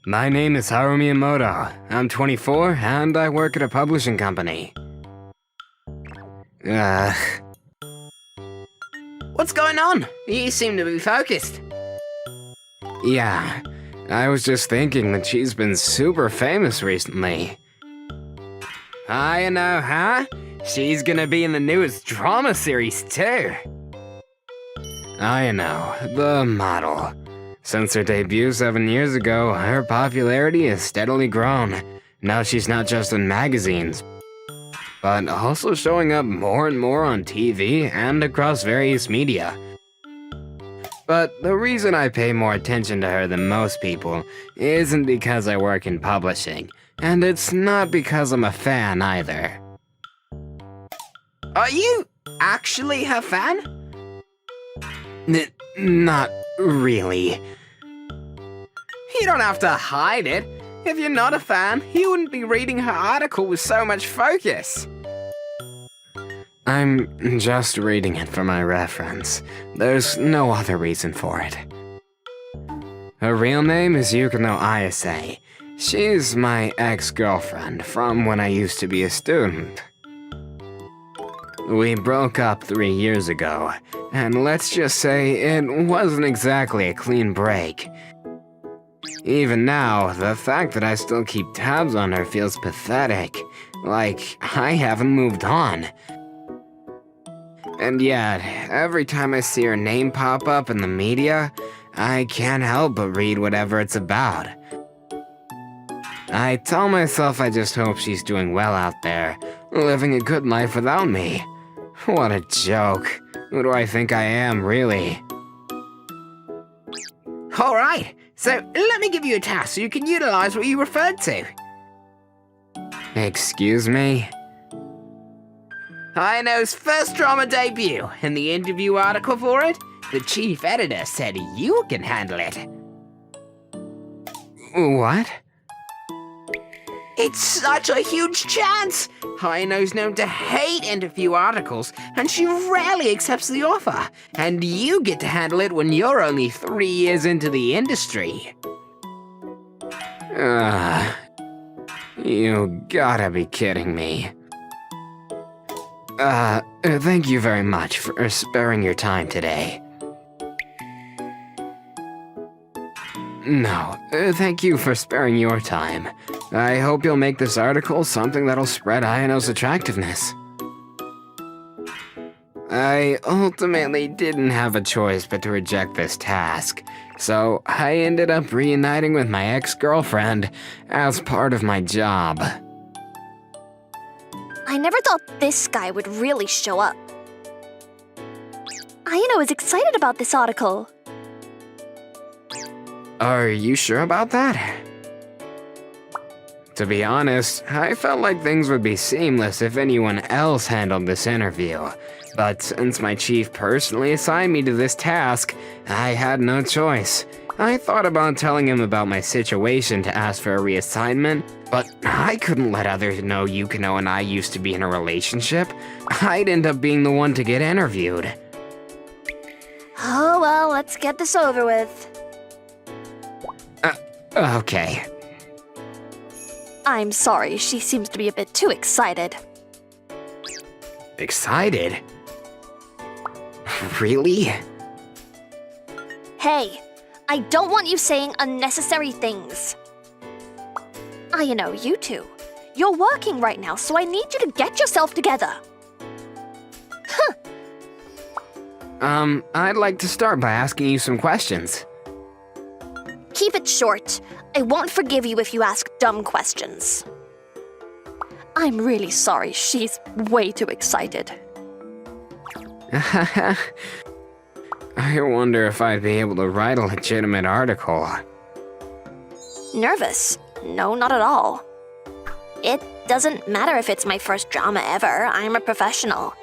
My name is Haru Miyamoto. I'm 24 and I work at a publishing company. What's going on? You seem to be focused. Yeah, I was just thinking that she's been super famous recently. I know, huh? She's gonna be in the newest drama series too. I know, the model. Since her debut 7 years ago, her popularity has steadily grown. Now she's not just in magazines, but also showing up more and more on TV and across various media. But the reason I pay more attention to her than most people isn't because I work in publishing, and it's not because I'm a fan either. Are you actually her fan? Not really. You don't have to hide it. If you're not a fan, you wouldn't be reading her article with so much focus. I'm just reading it for my reference. There's no other reason for it. Her real name is Yukino Ayase. She's my ex-girlfriend from when I used to be a student. We broke up 3 years ago, and let's just say it wasn't exactly a clean break. Even now, the fact that I still keep tabs on her feels pathetic, like I haven't moved on. And yet, every time I see her name pop up in the media, I can't help but read whatever it's about. I tell myself I just hope she's doing well out there, living a good life without me. What a joke. Who do I think I am, really? Alright, so let me give you a task so you can utilize what you referred to. Excuse me? Aino's first drama debut. In the interview article for it, the chief editor said you can handle it. What? It's such a huge chance! Aino's known to hate interview articles, and she rarely accepts the offer. And you get to handle it when you're only 3 years into the industry. You gotta be kidding me. Thank you very much for sparing your time today. No, thank you for sparing your time. I hope you'll make this article something that'll spread Ayano's attractiveness. I ultimately didn't have a choice but to reject this task, so I ended up reuniting with my ex-girlfriend as part of my job. I never thought this guy would really show up. Ayano is excited about this article. Are you sure about that? To be honest, I felt like things would be seamless if anyone else handled this interview. But since my chief personally assigned me to this task, I had no choice. I thought about telling him about my situation to ask for a reassignment, but I couldn't let others know Yukino and I used to be in a relationship. I'd end up being the one to get interviewed. Oh well, let's get this over with. Okay. I'm sorry, she seems to be a bit too excited. Excited? Really? Hey, I don't want you saying unnecessary things. Ayano, you two. You're working right now, so I need you to get yourself together. Huh. I'd like to start by asking you some questions. Keep it short. I won't forgive you if you ask dumb questions. I'm really sorry, she's way too excited. I wonder if I'd be able to write a legitimate article. Nervous? No, not at all. It doesn't matter if it's my first drama ever, I'm a professional.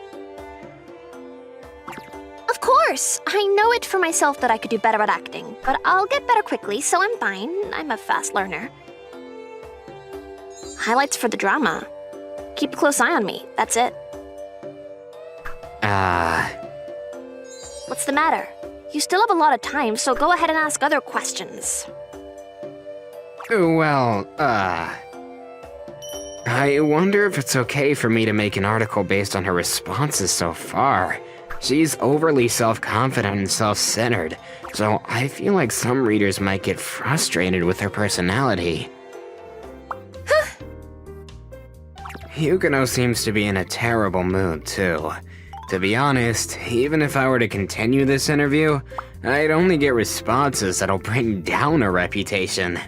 Of course! I know it for myself that I could do better at acting, but I'll get better quickly, so I'm fine. I'm a fast learner. Highlights for the drama. Keep a close eye on me, that's it. What's the matter? You still have a lot of time, so go ahead and ask other questions. Well, I wonder if it's okay for me to make an article based on her responses so far. She's overly self-confident and self-centered, so I feel like some readers might get frustrated with her personality. Yukino seems to be in a terrible mood, too. To be honest, even if I were to continue this interview, I'd only get responses that'll bring down her reputation.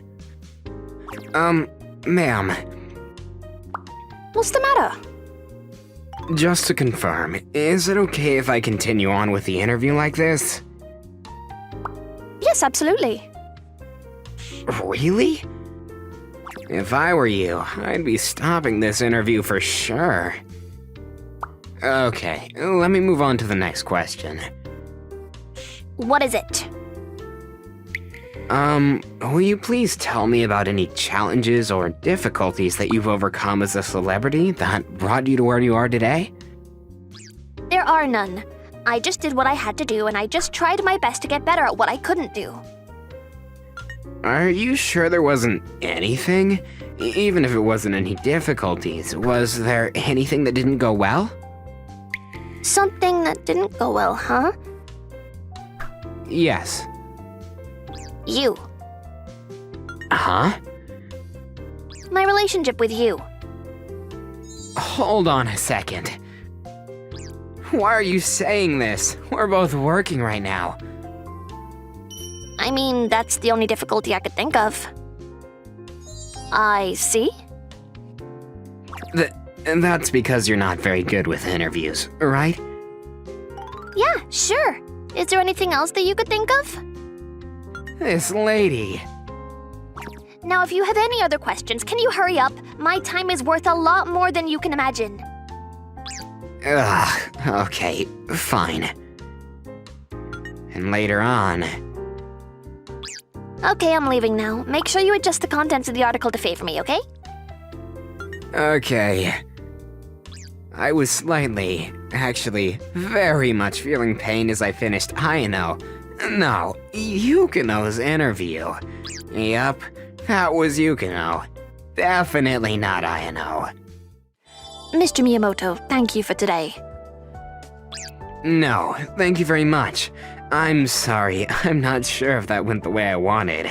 Ma'am. What's the matter? Just to confirm, is it okay if I continue on with the interview like this? Yes, absolutely. Really? If I were you, I'd be stopping this interview for sure. Okay, let me move on to the next question. What is it? Will you please tell me about any challenges or difficulties that you've overcome as a celebrity that brought you to where you are today? There are none. I just did what I had to do, and I just tried my best to get better at what I couldn't do. Are you sure there wasn't anything? Even if it wasn't any difficulties, was there anything that didn't go well? Something that didn't go well, huh? Yes. You. Huh? My relationship with you. Hold on a second. Why are you saying this? We're both working right now. I mean, that's the only difficulty I could think of. I see. That's because you're not very good with interviews, right? Yeah, sure. Is there anything else that you could think of? This lady. Now, if you have any other questions, can you hurry up? My time is worth a lot more than you can imagine. Ugh, okay, fine. And later on... Okay, I'm leaving now. Make sure you adjust the contents of the article to favor me, okay? Okay. I was slightly, actually, very much feeling pain as I finished Ayano. No, Yukino's interview. Yep, that was Yukino. Definitely not Ayano. Mr. Miyamoto, thank you for today. No, thank you very much. I'm sorry, I'm not sure if that went the way I wanted.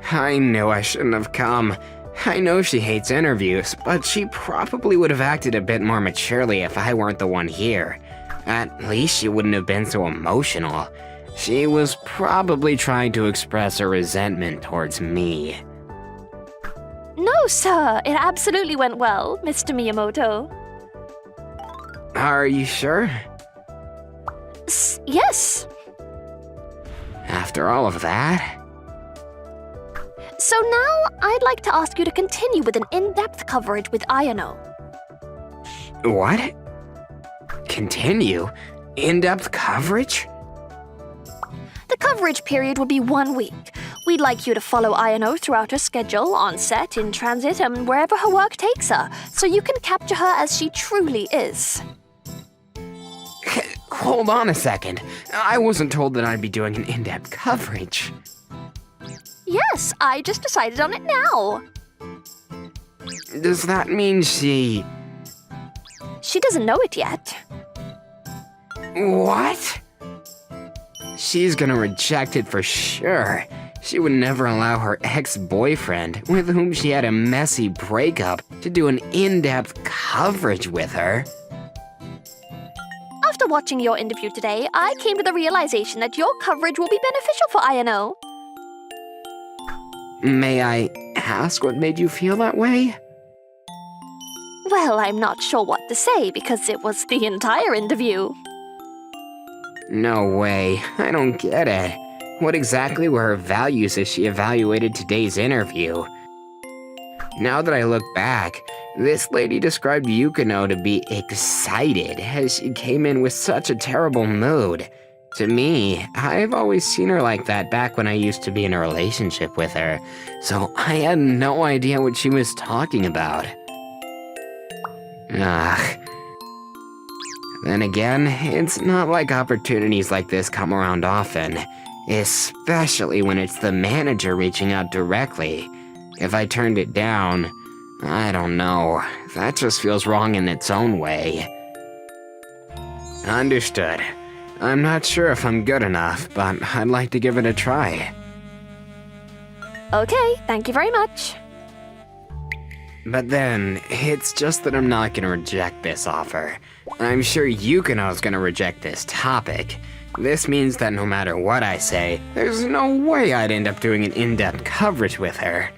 I knew I shouldn't have come. I know she hates interviews, but she probably would have acted a bit more maturely if I weren't the one here. At least she wouldn't have been so emotional. She was probably trying to express her resentment towards me. No, sir. It absolutely went well, Mr. Miyamoto. Are you sure? Yes. After all of that? So now, I'd like to ask you to continue with an in-depth coverage with Ayano. What? Continue? In-depth coverage? The coverage period would be 1 week. We'd like you to follow Ayano throughout her schedule, on set, in transit, and wherever her work takes her, so you can capture her as she truly is. Hold on a second. I wasn't told that I'd be doing an in-depth coverage. Yes, I just decided on it now. Does that mean she... She doesn't know it yet. What? She's gonna reject it for sure. She would never allow her ex-boyfriend, with whom she had a messy breakup, to do an in-depth coverage with her. After watching your interview today, I came to the realization that your coverage will be beneficial for Ayano. May I ask what made you feel that way? Well, I'm not sure what to say because it was the entire interview. No way, I don't get it. What exactly were her values as she evaluated today's interview? Now that I look back, this lady described Yukino to be excited as she came in with such a terrible mood. To me, I've always seen her like that back when I used to be in a relationship with her, so I had no idea what she was talking about. Ugh. Then again, it's not like opportunities like this come around often. especially when it's the manager reaching out directly. If I turned it down, I don't know. That just feels wrong in its own way. Understood. I'm not sure if I'm good enough, but I'd like to give it a try. Okay, thank you very much. But then, it's just that I'm not gonna reject this offer. I'm sure Yukino's gonna reject this topic. This means that no matter what I say, there's no way I'd end up doing an in-depth coverage with her.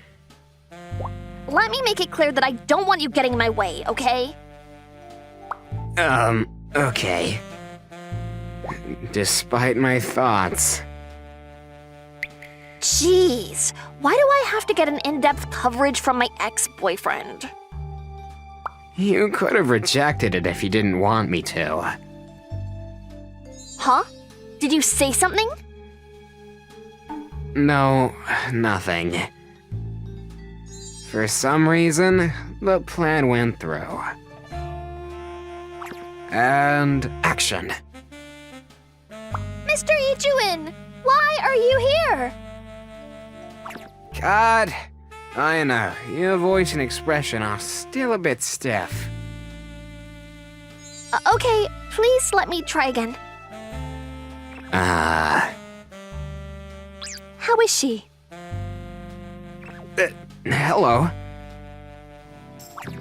Let me make it clear that I don't want you getting in my way, okay? Okay. Despite my thoughts. Jeez, why do I have to get an in-depth coverage from my ex-boyfriend? You could have rejected it if you didn't want me to. Huh? Did you say something? No, nothing. For some reason, the plan went through. And action. Mr. Ijuin, why are you here? God, I know, your voice and expression are still a bit stiff. Okay, please let me try again. How is she? Hello?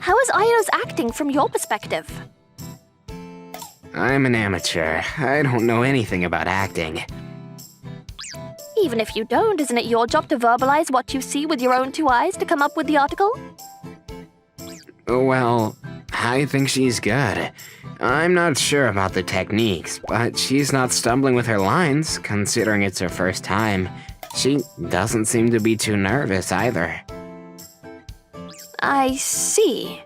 How is Aya's acting from your perspective? I'm an amateur. I don't know anything about acting. Even if you don't, isn't it your job to verbalize what you see with your own two eyes to come up with the article? Well, I think she's good. I'm not sure about the techniques, but she's not stumbling with her lines, considering it's her first time. She doesn't seem to be too nervous either. I see.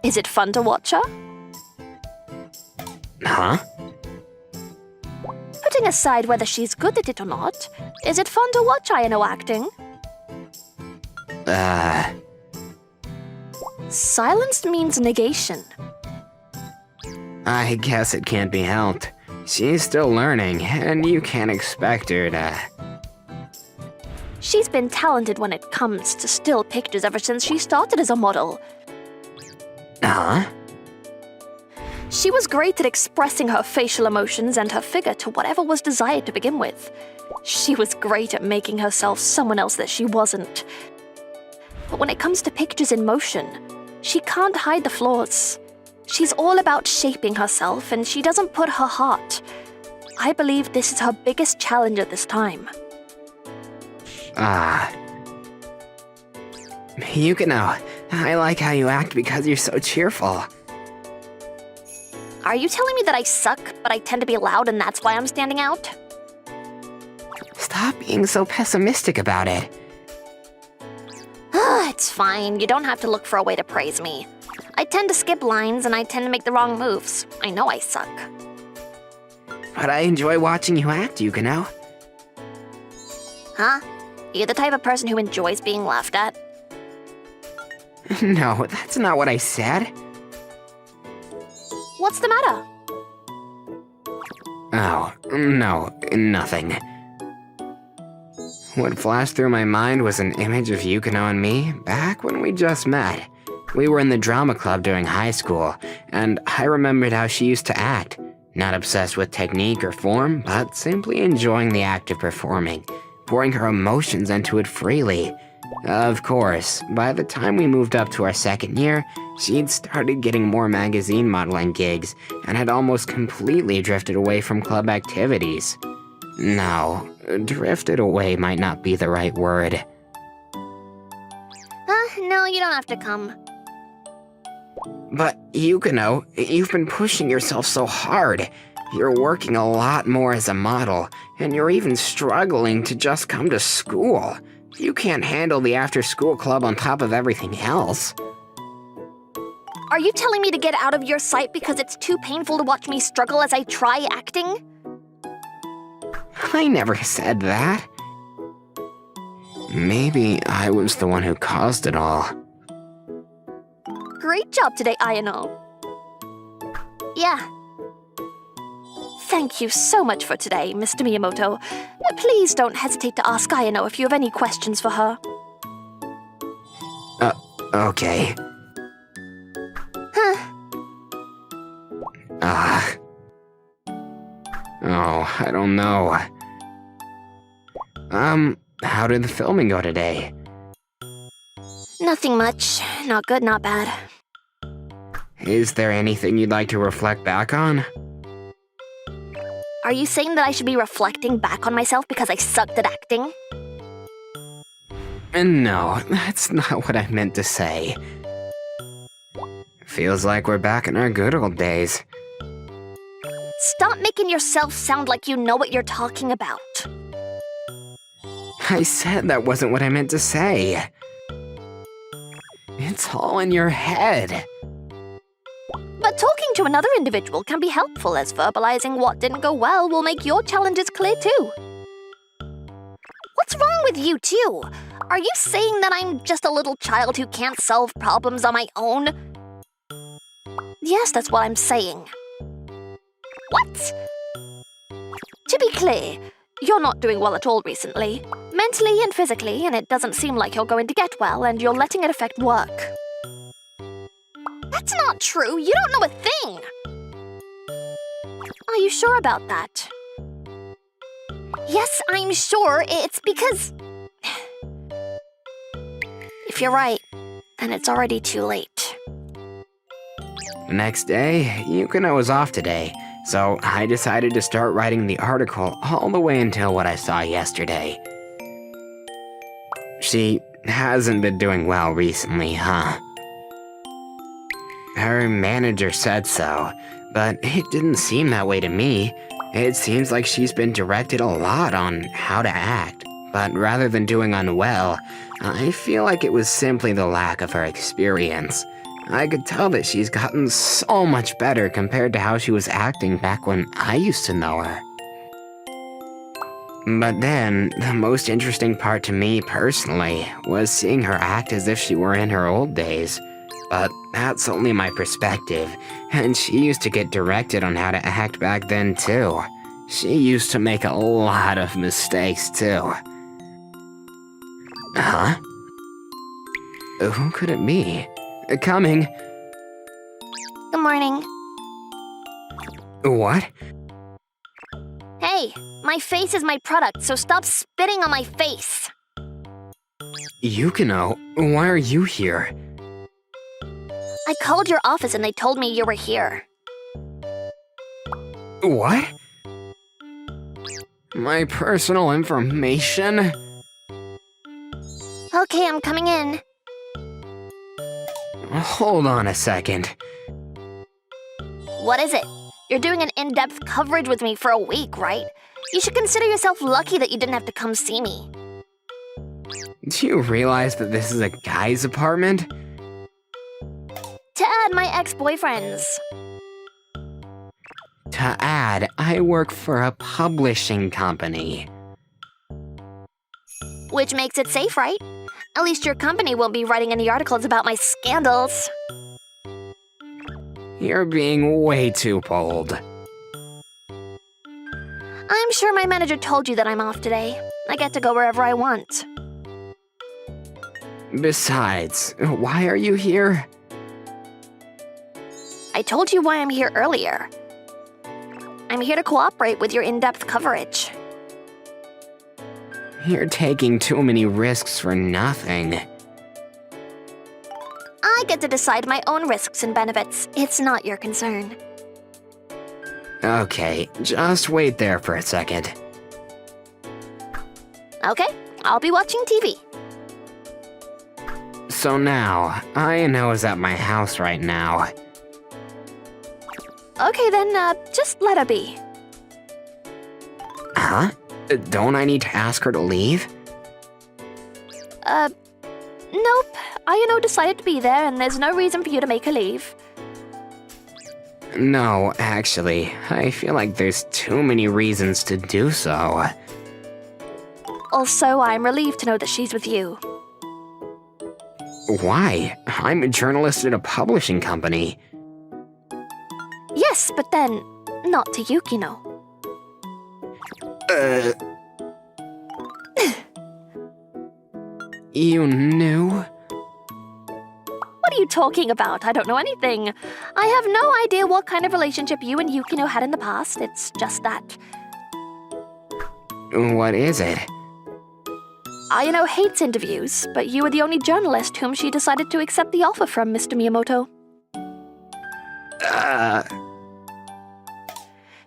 Is it fun to watch her? Huh? Putting aside whether she's good at it or not, is it fun to watch Ayano acting? Silence means negation. I guess it can't be helped. She's still learning, and you can't expect her to... She's been talented when it comes to still pictures ever since she started as a model. Huh? She was great at expressing her facial emotions and her figure to whatever was desired to begin with. She was great at making herself someone else that she wasn't. But when it comes to pictures in motion, she can't hide the flaws. She's all about shaping herself, and she doesn't put her heart. I believe this is her biggest challenge at this time. Yukino, I like how you act because you're so cheerful. Are you telling me that I suck, but I tend to be loud and that's why I'm standing out? Stop being so pessimistic about it. It's fine, you don't have to look for a way to praise me. I tend to skip lines and I tend to make the wrong moves. I know I suck. But I enjoy watching you act, Yukino. Huh? You're the type of person who enjoys being laughed at? No, that's not what I said. What's the matter? Oh, no, nothing. What flashed through my mind was an image of Yukino and me back when we just met. We were in the drama club during high school, and I remembered how she used to act. Not obsessed with technique or form, but simply enjoying the act of performing, pouring her emotions into it freely. Of course, by the time we moved up to our second year, she'd started getting more magazine modeling gigs and had almost completely drifted away from club activities. No, drifted away might not be the right word. No, you don't have to come. But Yukino, you've been pushing yourself so hard. You're working a lot more as a model, and you're even struggling to just come to school. You can't handle the after-school club on top of everything else. Are you telling me to get out of your sight because it's too painful to watch me struggle as I try acting? I never said that. Maybe I was the one who caused it all. Great job today, Ayano. Yeah. Thank you so much for today, Mr. Miyamoto. Please don't hesitate to ask Ayano if you have any questions for her. Okay. Huh. Oh, I don't know. How did the filming go today? Nothing much. Not good, not bad. Is there anything you'd like to reflect back on? Are you saying that I should be reflecting back on myself because I sucked at acting? No, that's not what I meant to say. Feels like we're back in our good old days. Stop making yourself sound like you know what you're talking about. I said that wasn't what I meant to say. It's all in your head. But talking to another individual can be helpful, as verbalizing what didn't go well will make your challenges clear too. What's wrong with you two? Are you saying that I'm just a little child who can't solve problems on my own? Yes, that's what I'm saying. What? To be clear, you're not doing well at all recently, mentally and physically, and it doesn't seem like you're going to get well, and you're letting it affect work. That's not true. You don't know a thing. Are you sure about that? Yes, I'm sure. It's because... If you're right, then it's already too late. The next day, Yukino was off today, so I decided to start writing the article all the way until what I saw yesterday. She hasn't been doing well recently, huh? Her manager said so, but it didn't seem that way to me. It seems like she's been directed a lot on how to act, but rather than doing unwell, I feel like it was simply the lack of her experience. I could tell that she's gotten so much better compared to how she was acting back when I used to know her. But then, the most interesting part to me personally was seeing her act as if she were in her old days. But that's only my perspective, and she used to get directed on how to act back then too. She used to make a lot of mistakes too. Huh? Who could it be? Coming. Good morning. What? Hey, my face is my product, so stop spitting on my face. Yukino, why are you here? I called your office and they told me you were here. What? My personal information? Okay, I'm coming in. Hold on a second. What is it? You're doing an in-depth coverage with me for a week, right? You should consider yourself lucky that you didn't have to come see me. Do you realize that this is a guy's apartment? To add my ex-boyfriends. To add, I work for a publishing company. Which makes it safe, right? At least your company won't be writing any articles about my scandals. You're being way too bold. I'm sure my manager told you that I'm off today. I get to go wherever I want. Besides, why are you here? I told you why I'm here earlier. I'm here to cooperate with your in-depth coverage. You're taking too many risks for nothing. I get to decide my own risks and benefits. It's not your concern. Okay, just wait there for a second. Okay, I'll be watching TV. So now, Ayano is at my house right now. Okay then, just let her be. Huh? Don't I need to ask her to leave? Nope. Ayano decided to be there and there's no reason for you to make her leave. No, actually, I feel like there's too many reasons to do so. Also, I'm relieved to know that she's with you. Why? I'm a journalist at a publishing company. Yes, but then, not to Yukino. You knew? What are you talking about? I don't know anything. I have no idea what kind of relationship you and Yukino had in the past. It's just that What is it? Ayano hates interviews, but you were the only journalist whom she decided to accept the offer from, Mr. Miyamoto.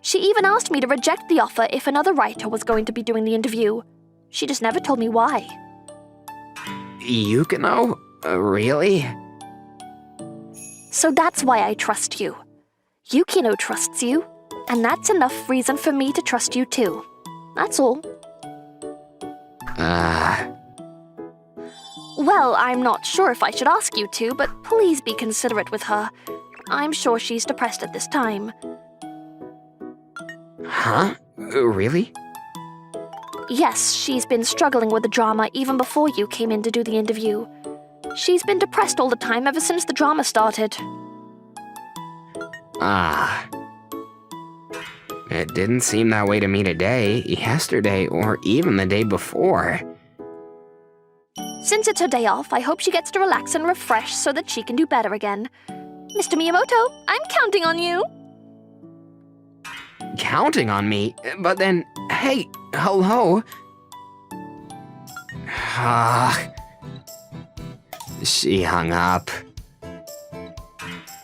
She even asked me to reject the offer if another writer was going to be doing the interview. She just never told me why. Yukino? Really? So that's why I trust you. Yukino trusts you, and that's enough reason for me to trust you too. That's all. Well, I'm not sure if I should ask you to, but please be considerate with her. I'm sure she's depressed at this time. Huh? Really? Yes, she's been struggling with the drama even before you came in to do the interview. She's been depressed all the time ever since the drama started. It didn't seem that way to me today, yesterday, or even the day before. Since it's her day off, I hope she gets to relax and refresh so that she can do better again. Mr. Miyamoto, I'm counting on you. Counting on me? But then, hey, hello? She hung up.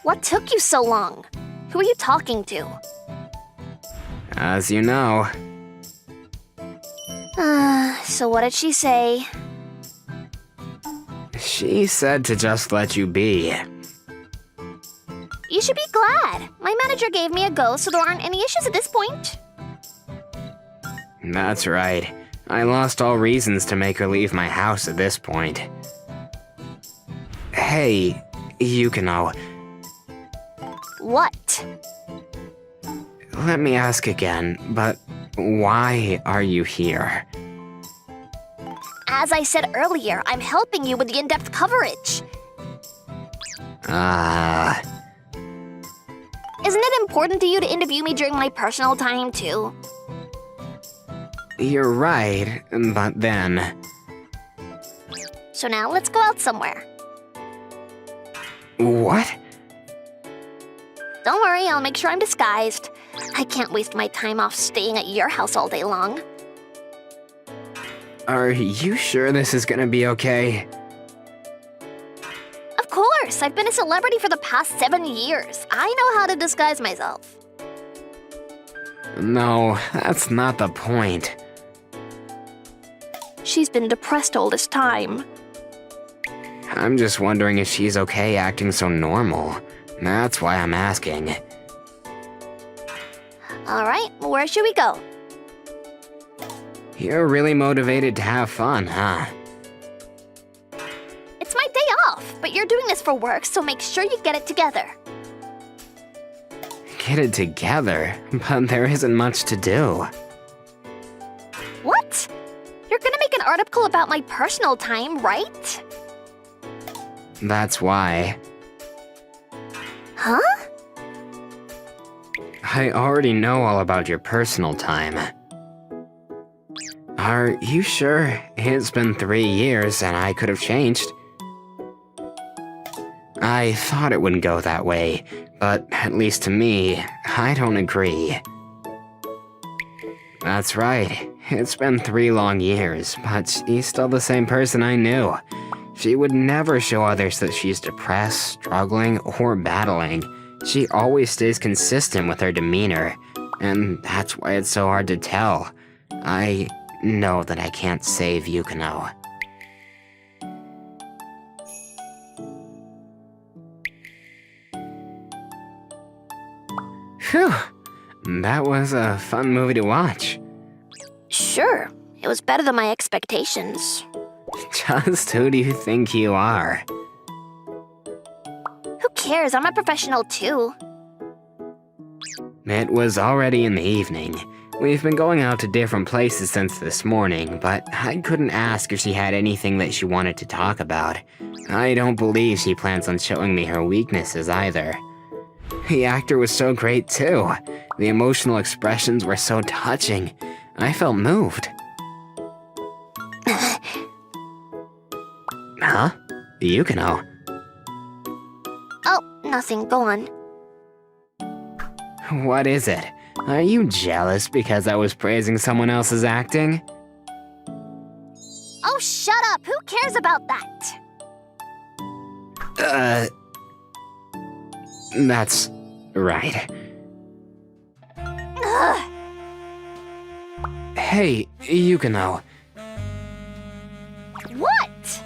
What took you so long? Who are you talking to? As you know. So what did she say? She said to just let you be. You should be glad. My manager gave me a go, so there aren't any issues at this point. That's right. I lost all reasons to make her leave my house at this point. Hey, Yukino. What? Let me ask again, but why are you here? As I said earlier, I'm helping you with the in-depth coverage. Isn't it important to you to interview me during my personal time, too? You're right, but then... So now let's go out somewhere. What? Don't worry, I'll make sure I'm disguised. I can't waste my time off staying at your house all day long. Are you sure this is gonna be okay? Of course! I've been a celebrity for the past 7 years. I know how to disguise myself. No, that's not the point. She's been depressed all this time. I'm just wondering if she's okay acting so normal. That's why I'm asking. Alright, where should we go? You're really motivated to have fun, huh? It's my day off, but you're doing this for work, so make sure you get it together. Get it together, but there isn't much to do. What? You're gonna make an article about my personal time, right? That's why. Huh? I already know all about your personal time. Are you sure? It's been 3 years and I could have changed. I thought it wouldn't go that way, but at least to me, I don't agree. That's right. It's been 3 long years, but she's still the same person I knew. She would never show others that she's depressed, struggling, or battling. She always stays consistent with her demeanor, and that's why it's so hard to tell. I know that I can't save Yukino. Phew, that was a fun movie to watch. Sure, it was better than my expectations. Just who do you think you are? Who cares? I'm a professional too. It was already in the evening. We've been going out to different places since this morning, but I couldn't ask if she had anything that she wanted to talk about. I don't believe she plans on showing me her weaknesses either. The actor was so great too. The emotional expressions were so touching. I felt moved. Huh? Yukino. Oh, nothing. Go on. What is it? Are you jealous because I was praising someone else's acting? Oh, shut up! Who cares about that? That's right. Ugh. Hey, Yukino. What?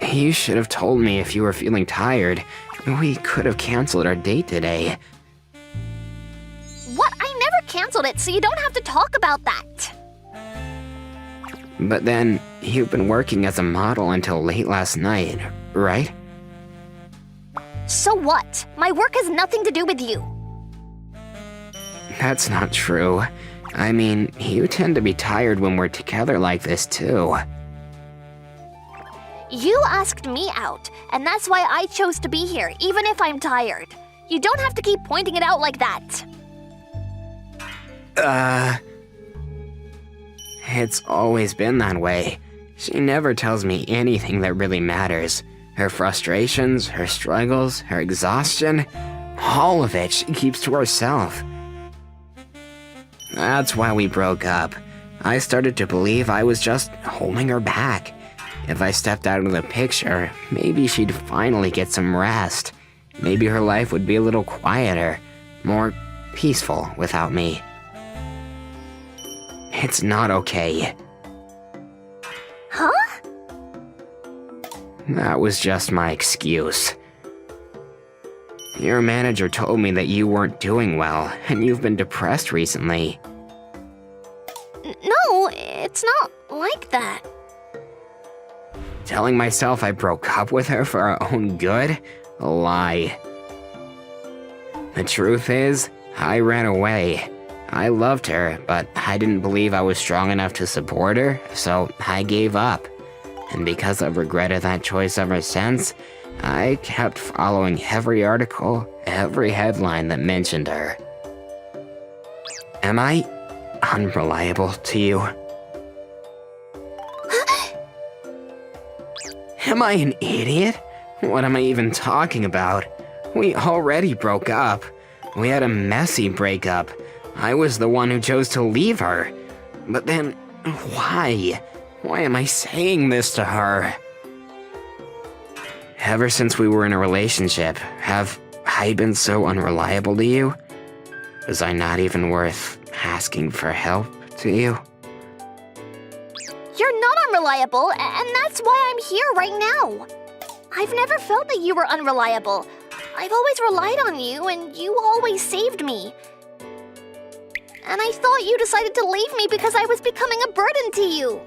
You should have told me if you were feeling tired. We could have canceled our date today. What? I never canceled it, so you don't have to talk about that. But then, you've been working as a model until late last night, right? So what? My work has nothing to do with you. That's not true. I mean, you tend to be tired when we're together like this, too. You asked me out, and that's why I chose to be here, even if I'm tired. You don't have to keep pointing it out like that. It's always been that way. She never tells me anything that really matters. Her frustrations, her struggles, her exhaustion, all of it she keeps to herself. That's why we broke up. I started to believe I was just holding her back. If I stepped out of the picture, maybe she'd finally get some rest. Maybe her life would be a little quieter, more peaceful without me. It's not okay. Huh? That was just my excuse. Your manager told me that you weren't doing well, and you've been depressed recently. No, it's not like that. Telling myself I broke up with her for our own good? A lie. The truth is, I ran away. I loved her, but I didn't believe I was strong enough to support her, so I gave up. And because I've regretted that choice ever since, I kept following every article, every headline that mentioned her. Am I unreliable to you? Am I an idiot? What am I even talking about? We already broke up. We had a messy breakup. I was the one who chose to leave her. But then, why? Why am I saying this to her? Ever since we were in a relationship, have I been so unreliable to you? Was I not even worth asking for help to you? You're not unreliable, and that's why I'm here right now. I've never felt that you were unreliable. I've always relied on you, and you always saved me. And I thought you decided to leave me because I was becoming a burden to you.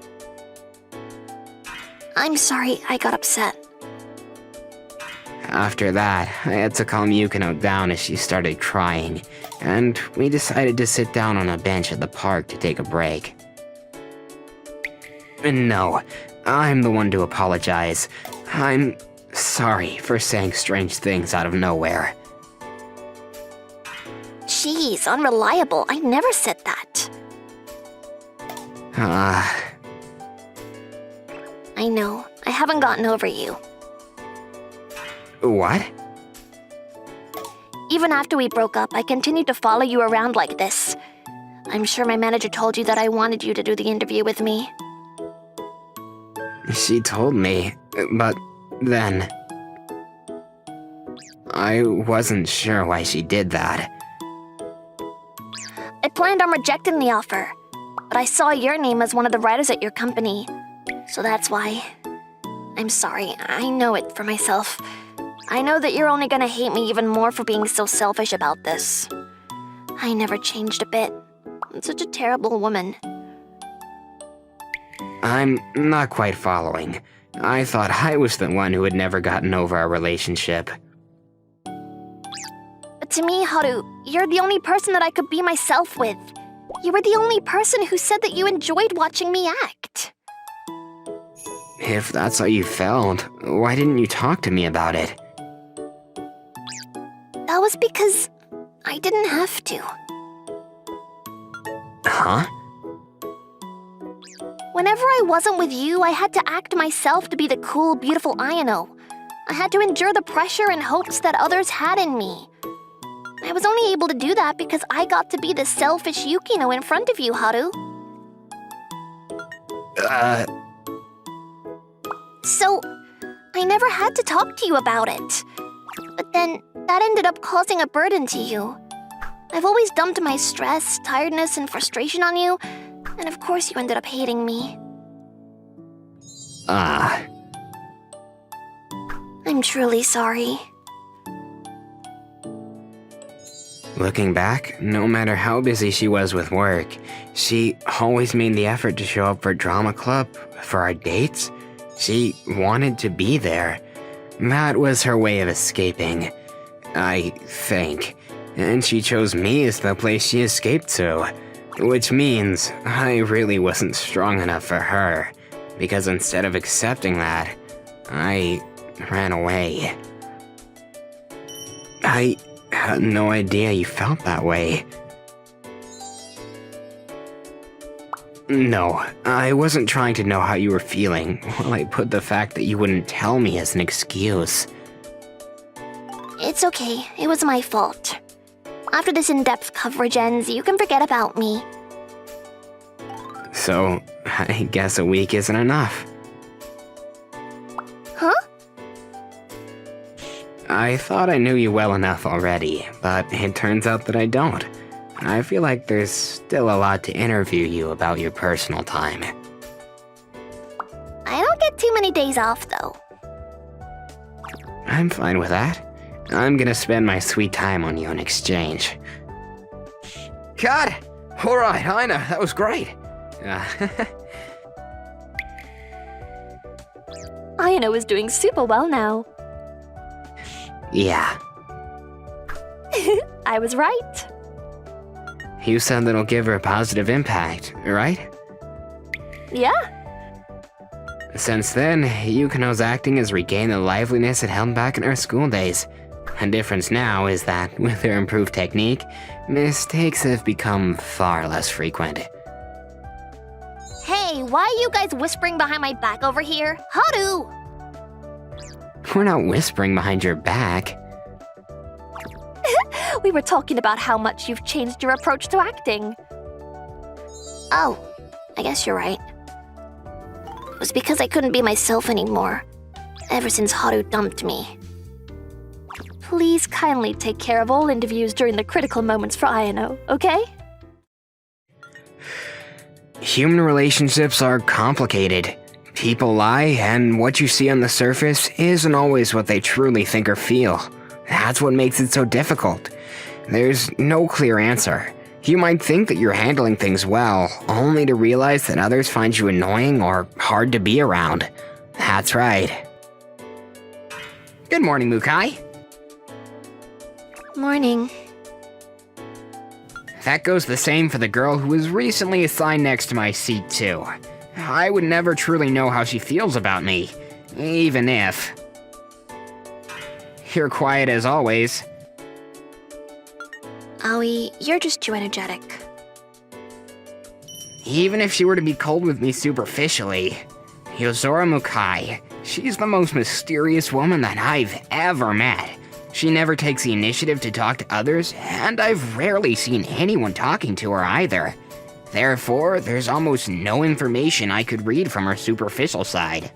I'm sorry I got upset. After that, I had to calm Yukino down as she started crying, and we decided to sit down on a bench at the park to take a break. No, I'm the one to apologize. I'm sorry for saying strange things out of nowhere. Jeez, unreliable. I never said that. I know. I haven't gotten over you. What? Even after we broke up, I continued to follow you around like this. I'm sure my manager told you that I wanted you to do the interview with me. She told me, but then... I wasn't sure why she did that. I planned on rejecting the offer, but I saw your name as one of the writers at your company. So that's why. I'm sorry, I know it for myself. I know that you're only gonna hate me even more for being so selfish about this. I never changed a bit. I'm such a terrible woman. I'm not quite following. I thought I was the one who had never gotten over our relationship. But to me, Haru, you're the only person that I could be myself with. You were the only person who said that you enjoyed watching me act. If that's how you felt, why didn't you talk to me about it? That was because I didn't have to. Huh? Whenever I wasn't with you, I had to act myself to be the cool, beautiful Ayano. I had to endure the pressure and hopes that others had in me. I was only able to do that because I got to be the selfish Yukino in front of you, Haru. So, I never had to talk to you about it. But then, that ended up causing a burden to you. I've always dumped my stress, tiredness, and frustration on you, and of course you ended up hating me. I'm truly sorry. Looking back, no matter how busy she was with work, she always made the effort to show up for drama club, for our dates. She wanted to be there. That was her way of escaping, I think. And she chose me as the place she escaped to. Which means I really wasn't strong enough for her, because instead of accepting that, I ran away. I had no idea you felt that way. No, I wasn't trying to know how you were feeling while I put the fact that you wouldn't tell me as an excuse. It's okay, it was my fault. After this in-depth coverage ends, you can forget about me. So, I guess a week isn't enough. Huh? I thought I knew you well enough already, but it turns out that I don't. I feel like there's still a lot to interview you about your personal time. I don't get too many days off, though. I'm fine with that. I'm gonna spend my sweet time on you in exchange. Cut! Alright, I know, that was great. Ayano is doing super well now. Yeah. I was right. You said that'll give her a positive impact, right? Yeah. Since then, Yukino's acting has regained the liveliness it held back in her school days. The difference now is that, with her improved technique, mistakes have become far less frequent. Hey, why are you guys whispering behind my back over here? Haru! We're not whispering behind your back. We were talking about how much you've changed your approach to acting. Oh, I guess you're right. It was because I couldn't be myself anymore, ever since Haru dumped me. Please kindly take care of all interviews during the critical moments for Ayano, okay? Human relationships are complicated. People lie, and what you see on the surface isn't always what they truly think or feel. That's what makes it so difficult. There's no clear answer. You might think that you're handling things well, only to realize that others find you annoying or hard to be around. That's right. Good morning, Mukai. Morning. That goes the same for the girl who was recently assigned next to my seat, too. I would never truly know how she feels about me, even if... You're quiet as always. Aoi, you're just too energetic. Even if she were to be cold with me superficially, Yozora Mukai, she's the most mysterious woman that I've ever met. She never takes the initiative to talk to others, and I've rarely seen anyone talking to her either. Therefore, there's almost no information I could read from her superficial side.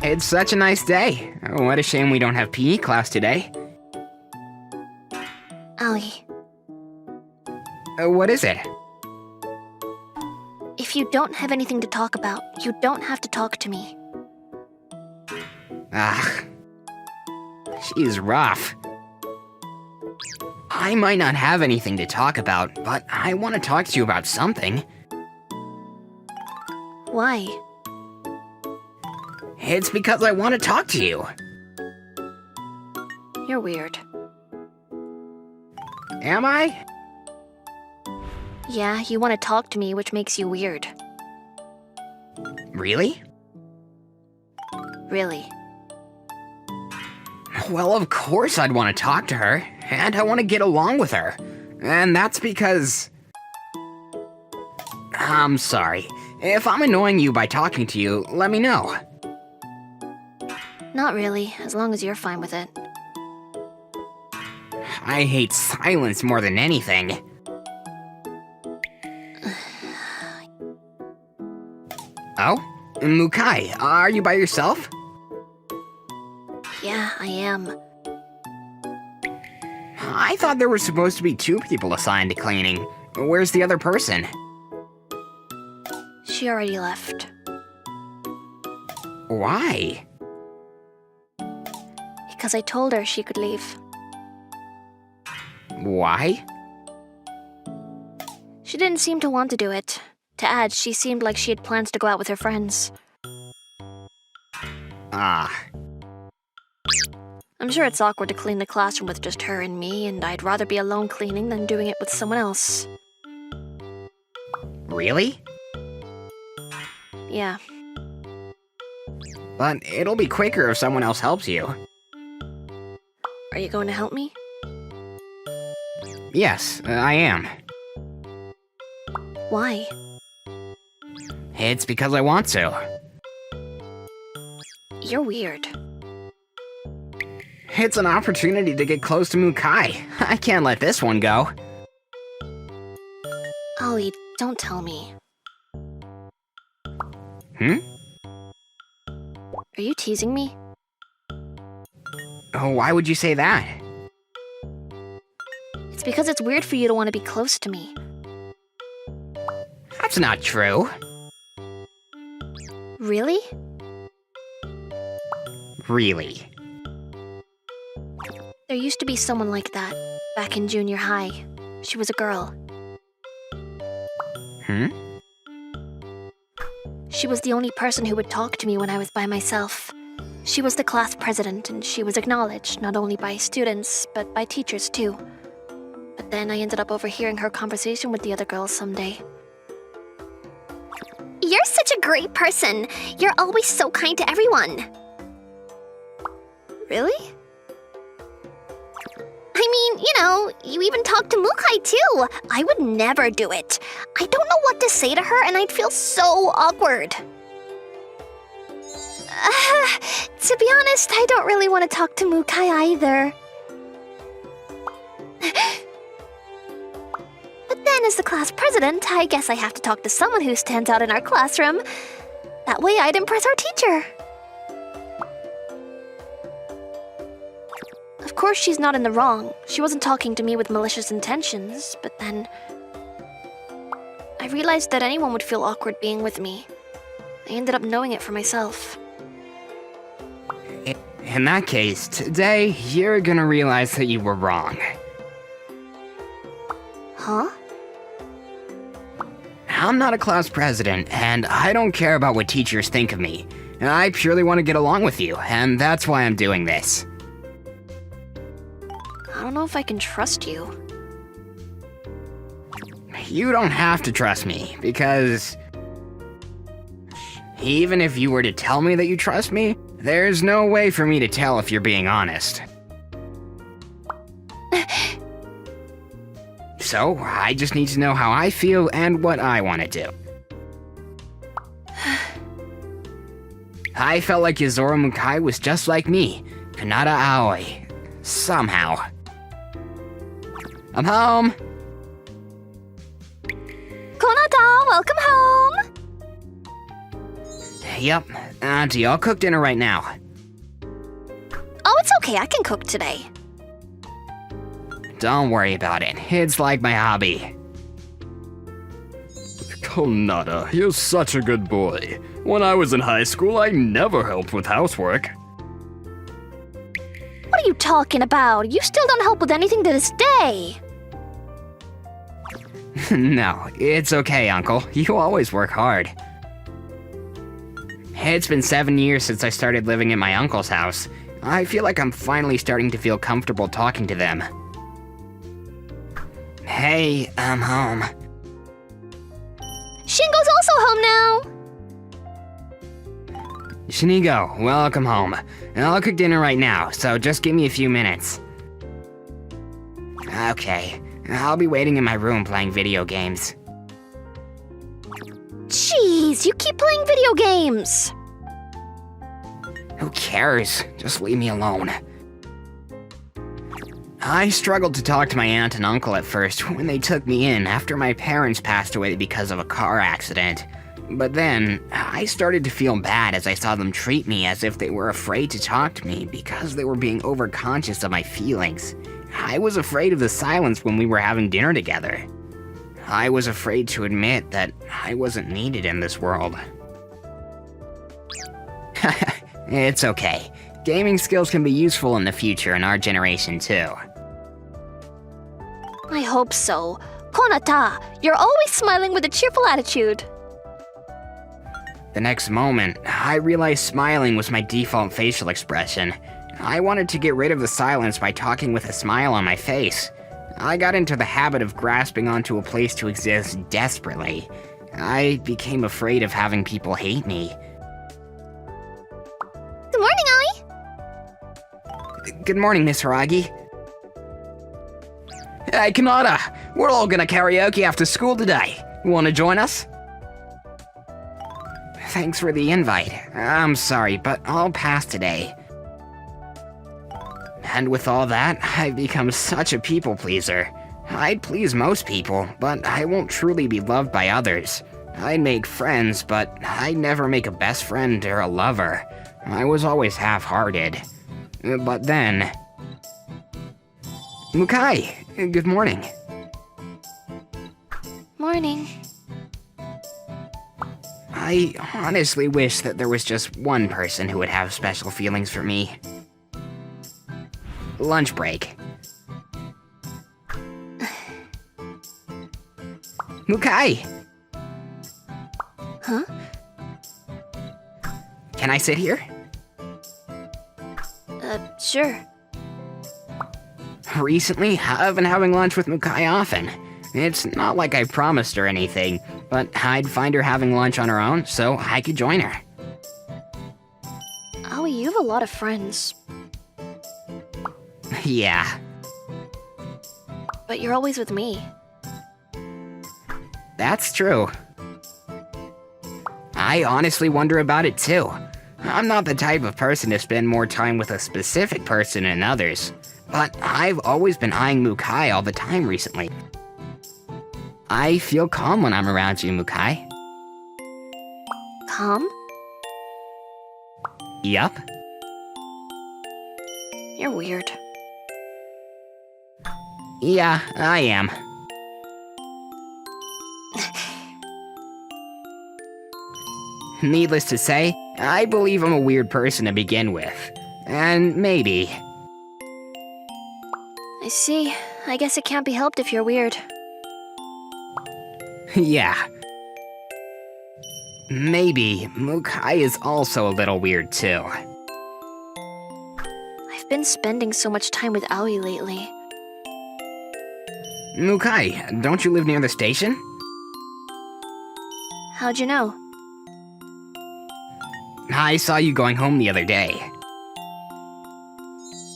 It's such a nice day. What a shame we don't have PE class today. Aoi, What is it? if you don't have anything to talk about, you don't have to talk to me. She's rough. I might not have anything to talk about, but I want to talk to you about something. Why? It's because I want to talk to you. You're weird. Am I? Yeah, you want to talk to me, which makes you weird. Really? Really. Well, of course I'd want to talk to her, and I want to get along with her. And that's because... I'm sorry. If I'm annoying you by talking to you, let me know. Not really, as long as you're fine with it. I hate silence more than anything. Oh? Mukai, are you by yourself? Yeah, I am. I thought there were supposed to be 2 people assigned to cleaning. Where's the other person? She already left. Why? Because I told her she could leave. Why? She didn't seem to want to do it. To add, she seemed like she had plans to go out with her friends. Ah. I'm sure it's awkward to clean the classroom with just her and me, and I'd rather be alone cleaning than doing it with someone else. Really? Yeah. But it'll be quicker if someone else helps you. Are you going to help me? Yes, I am. Why? It's because I want to. You're weird. It's an opportunity to get close to Mukai. I can't let this one go. Ollie, don't tell me. Hmm? Are you teasing me? Oh, why would you say that? It's because it's weird for you to want to be close to me. That's not true. Really? Really. There used to be someone like that, back in junior high. She was a girl. Hmm? She was the only person who would talk to me when I was by myself. She was the class president, and she was acknowledged not only by students, but by teachers too. But then I ended up overhearing her conversation with the other girls someday. You're such a great person. You're always so kind to everyone. Really? I mean, you even talk to Mukai too. I would never do it. I don't know what to say to her, and I'd feel so awkward. To be honest, I don't really want to talk to Mukai either. But then, as the class president, I guess I have to talk to someone who stands out in our classroom. That way I'd impress our teacher. Of course she's not in the wrong. She wasn't talking to me with malicious intentions, but then... I realized that anyone would feel awkward being with me. I ended up knowing it for myself. In that case, today, you're gonna realize that you were wrong. Huh? I'm not a class president, and I don't care about what teachers think of me. I purely want to get along with you, and that's why I'm doing this. I don't know if I can trust you. You don't have to trust me, because... even if you were to tell me that you trust me, there's no way for me to tell if you're being honest. So, I just need to know how I feel and what I want to do. I felt like Yuzuru Mukai was just like me, Kanata Aoi. Somehow. I'm home! Konata, welcome home! Yep, Auntie, I'll cook dinner right now. Oh, it's okay, I can cook today. Don't worry about it, it's like my hobby. Konata, you're such a good boy. When I was in high school, I never helped with housework. What are you talking about? You still don't help with anything to this day. No, it's okay, Uncle. You always work hard. It's been 7 years since I started living in my uncle's house. I feel like I'm finally starting to feel comfortable talking to them. Hey, I'm home. Shingo's also home now. Shinigo, welcome home. I'll cook dinner right now, so just give me a few minutes. Okay, I'll be waiting in my room playing video games. Jeez, you keep playing video games! Who cares? Just leave me alone. I struggled to talk to my aunt and uncle at first when they took me in after my parents passed away because of a car accident. But then, I started to feel bad as I saw them treat me as if they were afraid to talk to me because they were being overconscious of my feelings. I was afraid of the silence when we were having dinner together. I was afraid to admit that I wasn't needed in this world. It's okay. Gaming skills can be useful in the future in our generation too. I hope so. Konata, you're always smiling with a cheerful attitude. The next moment, I realized smiling was my default facial expression. I wanted to get rid of the silence by talking with a smile on my face. I got into the habit of grasping onto a place to exist desperately. I became afraid of having people hate me. Good morning, Aoi. Good morning, Miss Haragi. Hey, Kanata! We're all gonna karaoke after school today. Wanna join us? Thanks for the invite. I'm sorry, but I'll pass today. And with all that, I've become such a people pleaser. I'd please most people, but I won't truly be loved by others. I'd make friends, but I'd never make a best friend or a lover. I was always half-hearted. But then... Mukai, good morning. Morning. I honestly wish that there was just one person who would have special feelings for me. Lunch break. Mukai! Huh? Can I sit here? Sure. Recently, I've been having lunch with Mukai often. It's not like I promised her anything, but I'd find her having lunch on her own so I could join her. Aoi, you have a lot of friends. Yeah. But you're always with me. That's true. I honestly wonder about it too. I'm not the type of person to spend more time with a specific person than others, but I've always been eyeing Mukai all the time recently. I feel calm when I'm around you, Mukai. Calm? Yup. You're weird. Yeah, I am. Needless to say, I believe I'm a weird person to begin with. And maybe... I see. I guess it can't be helped if you're weird. Yeah. Maybe Mukai is also a little weird too. I've been spending so much time with Aoi lately. Mukai, don't you live near the station? How'd you know? I saw you going home the other day.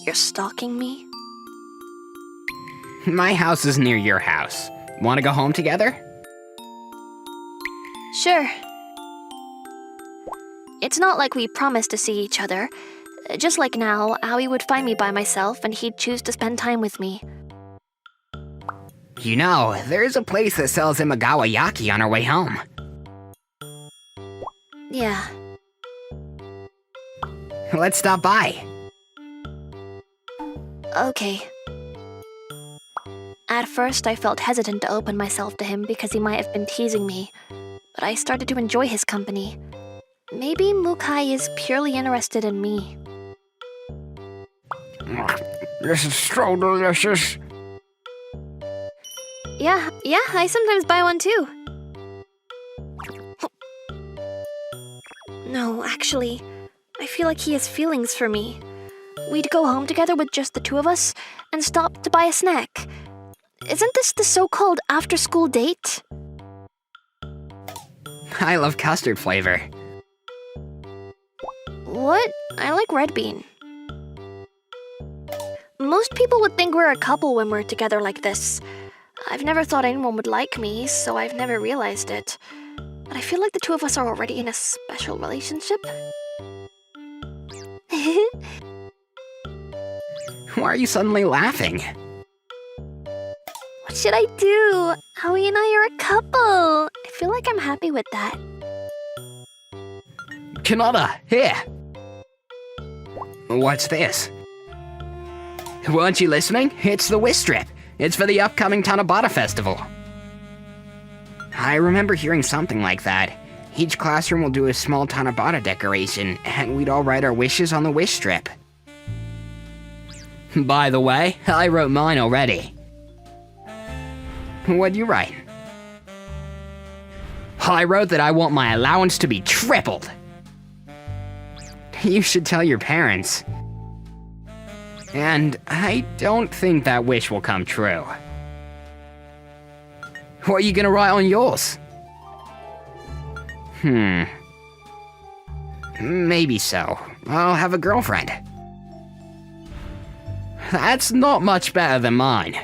You're stalking me? My house is near your house. Want to go home together? Sure. It's not like we promised to see each other. Just like now, Aoi would find me by myself and he'd choose to spend time with me. You know, there's a place that sells Imagawa Yaki on our way home. Yeah. Let's stop by. Okay. At first, I felt hesitant to open myself to him because he might have been teasing me, but I started to enjoy his company. Maybe Mukai is purely interested in me. This is so delicious. Yeah, I sometimes buy one too. No, actually, I feel like he has feelings for me. We'd go home together with just the two of us and stop to buy a snack. Isn't this the so-called after-school date? I love custard flavor. What? I like red bean. Most people would think we're a couple when we're together like this. I've never thought anyone would like me, so I've never realized it. But I feel like the two of us are already in a special relationship. Why are you suddenly laughing? What should I do? Aoi and I are a couple. I feel like I'm happy with that. Kanata, here! What's this? Weren't you listening? It's the wish strip. It's for the upcoming Tanabata festival. I remember hearing something like that. Each classroom will do a small Tanabata decoration, and we'd all write our wishes on the wish strip. By the way, I wrote mine already. What'd you write? I wrote that I want my allowance to be tripled. You should tell your parents. And I don't think that wish will come true. What are you gonna write on yours? Maybe so. I'll have a girlfriend. That's not much better than mine.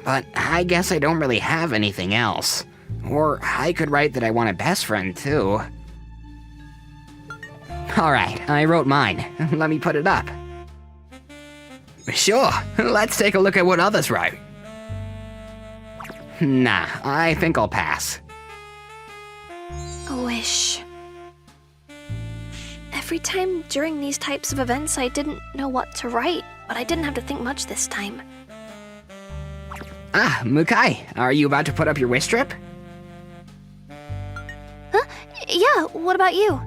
But I guess I don't really have anything else. Or I could write that I want a best friend too. Alright, I wrote mine. Let me put it up. Sure, let's take a look at what others wrote. Nah, I think I'll pass. A wish. Every time during these types of events, I didn't know what to write, but I didn't have to think much this time. Ah, Mukai, are you about to put up your wish strip? Huh? Yeah, what about you?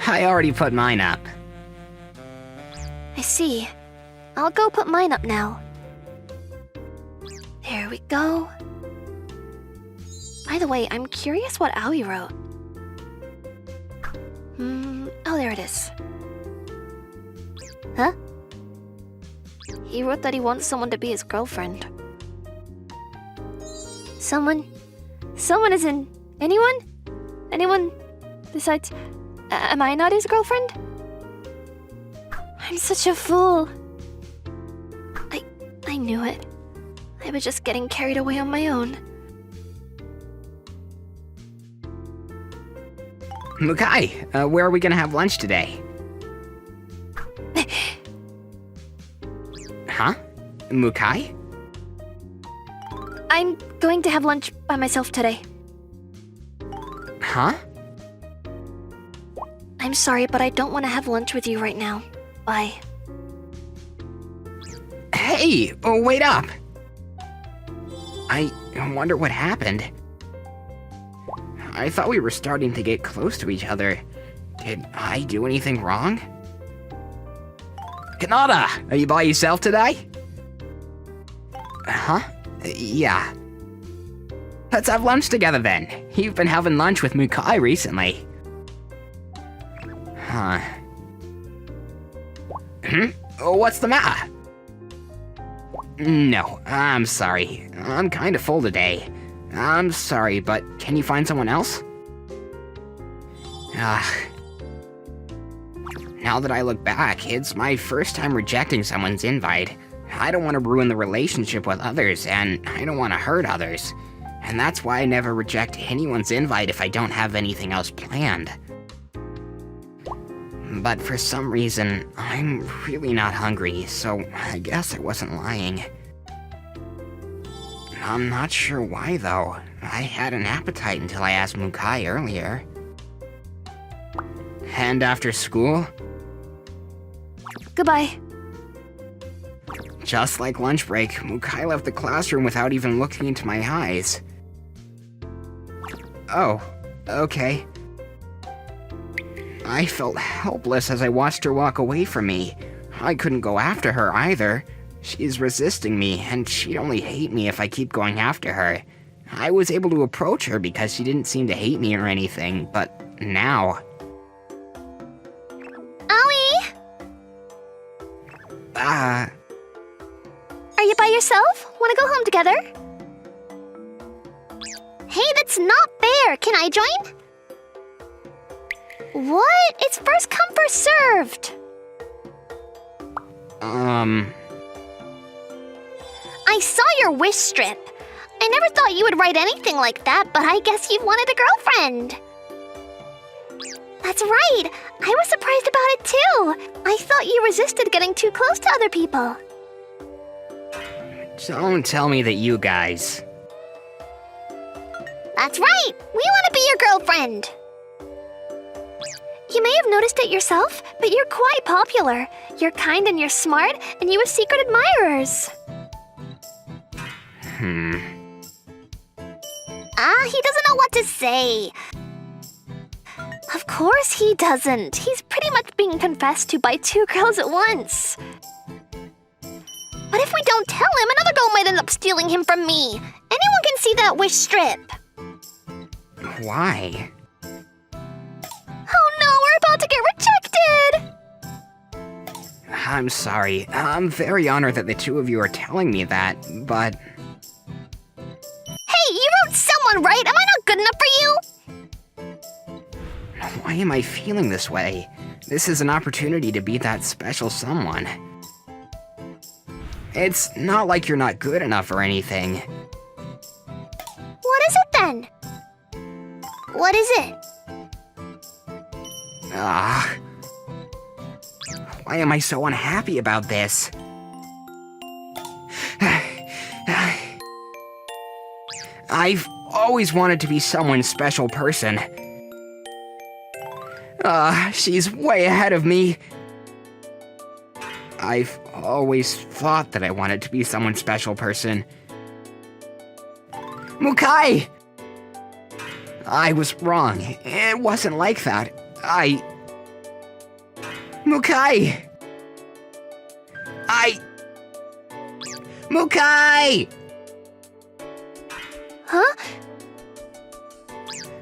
I already put mine up. I see. I'll go put mine up now. There we go. By the way, I'm curious what Aoi wrote. Oh, there it is. Huh? He wrote that he wants someone to be his girlfriend. Someone is in... Anyone? Anyone besides... am I not his girlfriend? I'm such a fool. I knew it. I was just getting carried away on my own. Mukai, where are we gonna have lunch today? Huh? Mukai? I'm going to have lunch by myself today. Huh? I'm sorry, but I don't want to have lunch with you right now. Bye. Hey, wait up! I wonder what happened. I thought we were starting to get close to each other. Did I do anything wrong? Kanata, are you by yourself today? Huh? Yeah. Let's have lunch together then. You've been having lunch with Mukai recently. Huh. What's the matter? No, I'm sorry. I'm kind of full today. I'm sorry, but can you find someone else? Now that I look back, it's my first time rejecting someone's invite. I don't want to ruin the relationship with others, and I don't want to hurt others. And that's why I never reject anyone's invite if I don't have anything else planned. But for some reason, I'm really not hungry, so I guess I wasn't lying. I'm not sure why though. I had an appetite until I asked Mukai earlier. And after school? Goodbye. Just like lunch break, Mukai left the classroom without even looking into my eyes. Oh, okay. I felt helpless as I watched her walk away from me. I couldn't go after her either. She's resisting me, and she'd only hate me if I keep going after her. I was able to approach her because she didn't seem to hate me or anything, but now... Aoi! Are you by yourself? Wanna go home together? Hey, that's not fair! Can I join? What? It's first come, first served. I saw your wish strip. I never thought you would write anything like that, but I guess you wanted a girlfriend. That's right. I was surprised about it too. I thought you resisted getting too close to other people. Don't tell me that you guys... That's right. We want to be your girlfriend. You may have noticed it yourself, but you're quite popular. You're kind and you're smart, and you have secret admirers. He doesn't know what to say. Of course he doesn't. He's pretty much being confessed to by two girls at once. But if we don't tell him, another girl might end up stealing him from me. Anyone can see that wish strip. Why? Oh no, we're about to get rejected! I'm sorry. I'm very honored that the two of you are telling me that, but... Hey, you wrote someone, right? Am I not good enough for you? Why am I feeling this way? This is an opportunity to be that special someone. It's not like you're not good enough or anything. What is it then? What is it? Why am I so unhappy about this? I've always wanted to be someone's special person. She's way ahead of me. I've always thought that I wanted to be someone's special person. Mukai! I was wrong. It wasn't like that. Mukai! Mukai! Huh?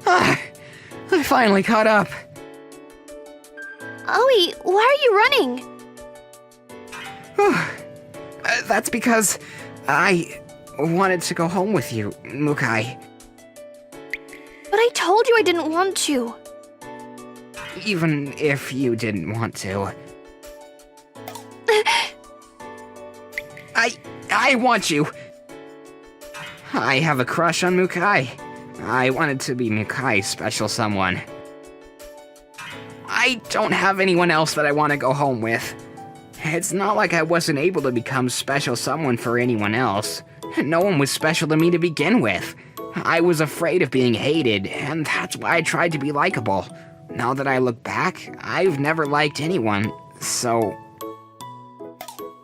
I finally caught up. Aoi, why are you running? That's because I wanted to go home with you, Mukai. But I told you I didn't want to. Even if you didn't want to. I want you. I have a crush on Mukai. I wanted to be Mukai's special someone. I don't have anyone else that I want to go home with. It's not like I wasn't able to become special someone for anyone else. No one was special to me to begin with. I was afraid of being hated, and that's why I tried to be likable. Now that I look back, I've never liked anyone, so...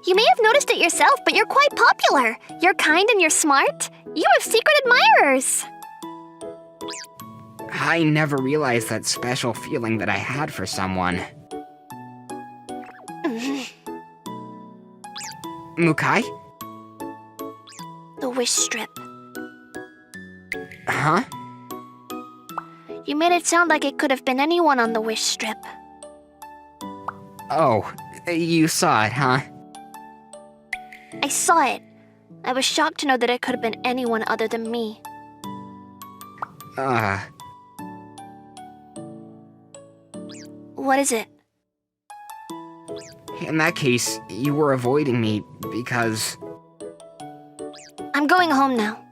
You may have noticed it yourself, but you're quite popular. You're kind and you're smart. You have secret admirers. I never realized that special feeling that I had for someone. Mukai? The wish strip. Huh? You made it sound like it could have been anyone on the wish strip. Oh, you saw it, huh? I saw it. I was shocked to know that it could have been anyone other than me. What is it? In that case, you were avoiding me because... I'm going home now.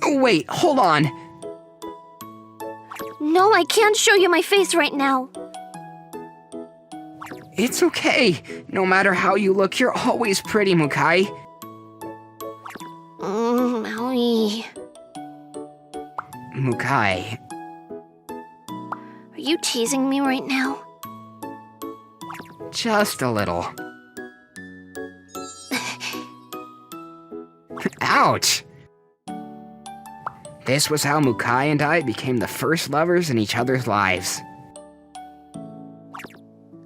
Oh, wait, hold on! No, I can't show you my face right now. It's okay. No matter how you look, you're always pretty, Mukai. Maui. Mukai. Are you teasing me right now? Just a little. Ouch! This was how Mukai and I became the first lovers in each other's lives.